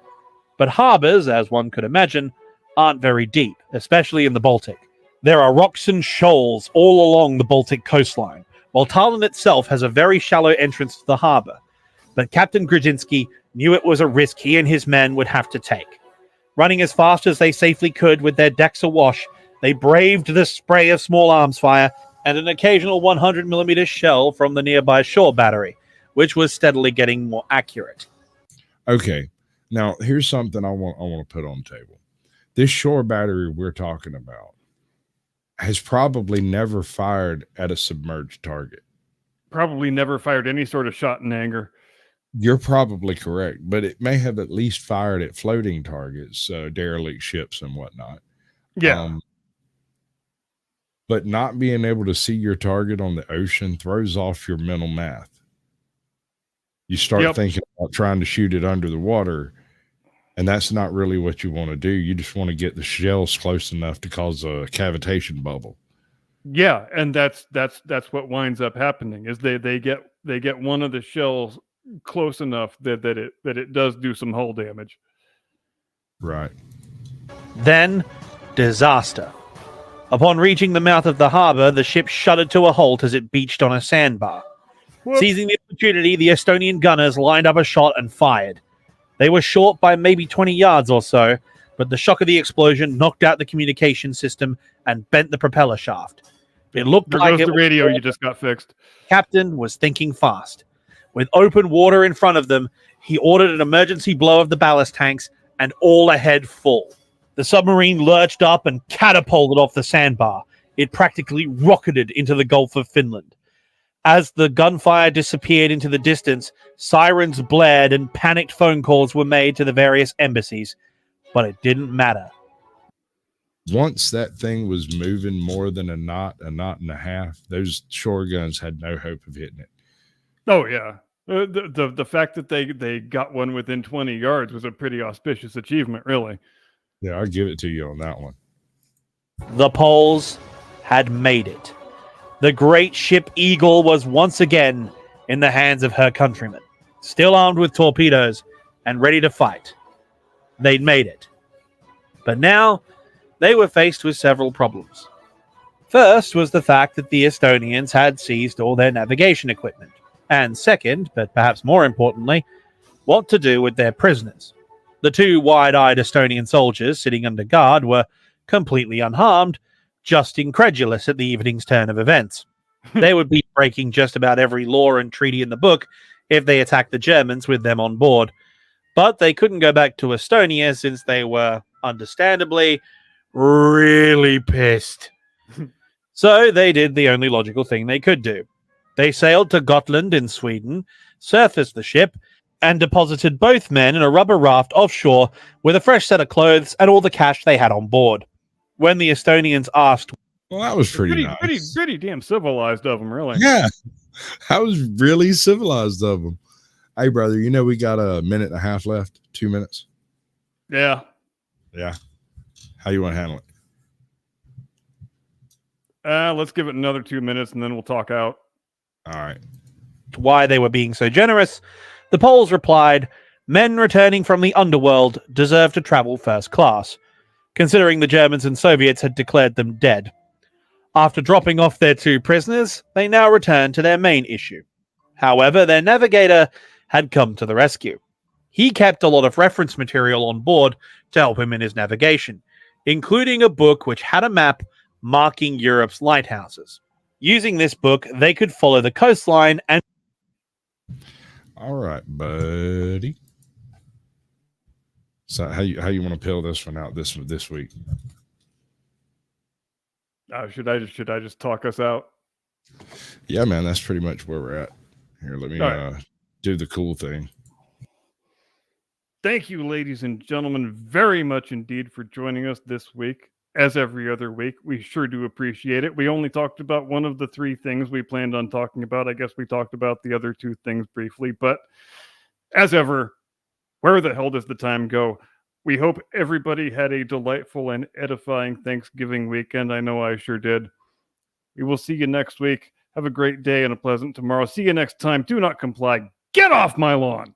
But harbors, as one could imagine, aren't very deep, especially in the Baltic. There are rocks and shoals all along the Baltic coastline, while Tallinn itself has a very shallow entrance to the harbor. But Captain Grudzinski knew it was a risk he and his men would have to take. Running as fast as they safely could with their decks awash, they braved the spray of small arms fire and an occasional 100mm shell from the nearby shore battery, which was steadily getting more accurate. Okay. Now, here's something I want to put on the table. This shore battery we're talking about has probably never fired at a submerged target. Probably never fired any sort of shot in anger. You're probably correct, but it may have at least fired at floating targets, derelict ships and whatnot. Yeah. But not being able to see your target on the ocean throws off your mental math. You start thinking about trying to shoot it under the water, and that's not really what you want to do. You just want to get the shells close enough to cause a cavitation bubble. Yeah, and that's what winds up happening is they get one of the shells close enough that it does do some hull damage. Right. Then, disaster. Upon reaching the mouth of the harbor, the ship shuddered to a halt as it beached on a sandbar. Whoops. Seizing the opportunity, the Estonian gunners lined up a shot and fired. They were short by maybe 20 yards or so, but the shock of the explosion knocked out the communication system and bent the propeller shaft. It looked There like goes the radio you just got fixed. Captain was thinking fast. With open water in front of them, he ordered an emergency blow of the ballast tanks and all ahead full. The submarine lurched up and catapulted off the sandbar. It practically rocketed into the Gulf of Finland. As the gunfire disappeared into the distance, sirens blared and panicked phone calls were made to the various embassies. But it didn't matter. Once that thing was moving more than a knot and a half, those shore guns had no hope of hitting it. Oh, yeah. The fact that they got one within 20 yards was a pretty auspicious achievement, really. Yeah, I'll give it to you on that one. The Poles had made it. The great ship Eagle was once again in the hands of her countrymen, still armed with torpedoes and ready to fight. They'd made it. But now they were faced with several problems. First was the fact that the Estonians had seized all their navigation equipment. And second, but perhaps more importantly, what to do with their prisoners. The two wide-eyed Estonian soldiers sitting under guard were completely unharmed, just incredulous at the evening's turn of events. They would be breaking just about every law and treaty in the book if they attacked the Germans with them on board. But they couldn't go back to Estonia since they were, understandably, really pissed. So they did the only logical thing they could do. They sailed to Gotland in Sweden, surfaced the ship, and deposited both men in a rubber raft offshore with a fresh set of clothes and all the cash they had on board. When the Estonians asked... Well, that was pretty nice. Pretty damn civilized of them, really. Yeah, that was really civilized of them. Hey, brother, you know we got a minute and a half left. 2 minutes. Yeah. Yeah. How you want to handle it? Let's give it another 2 minutes and then we'll talk out. All right. Why they were being so generous, the Poles replied, men returning from the underworld deserve to travel first class, considering the Germans and Soviets had declared them dead. After dropping off their 2 prisoners, they now return to their main issue. However, their navigator had come to the rescue. He kept a lot of reference material on board to help him in his navigation, including a book which had a map marking Europe's lighthouses. Using this book, they could follow the coastline and... All right, buddy. So how you want to peel this one out this week? Should I just talk us out? Yeah, man, that's pretty much where we're at. Here, let me do the cool thing. Thank you, ladies and gentlemen, very much indeed for joining us this week. As every other week, we sure do appreciate it. We only talked about one of the 3 things we planned on talking about. I guess we talked about the other 2 things briefly, but as ever, where the hell does the time go? We hope everybody had a delightful and edifying Thanksgiving weekend. I know I sure did. We will see you next week. Have a great day and a pleasant tomorrow. See you next time. Do not comply. Get off my lawn.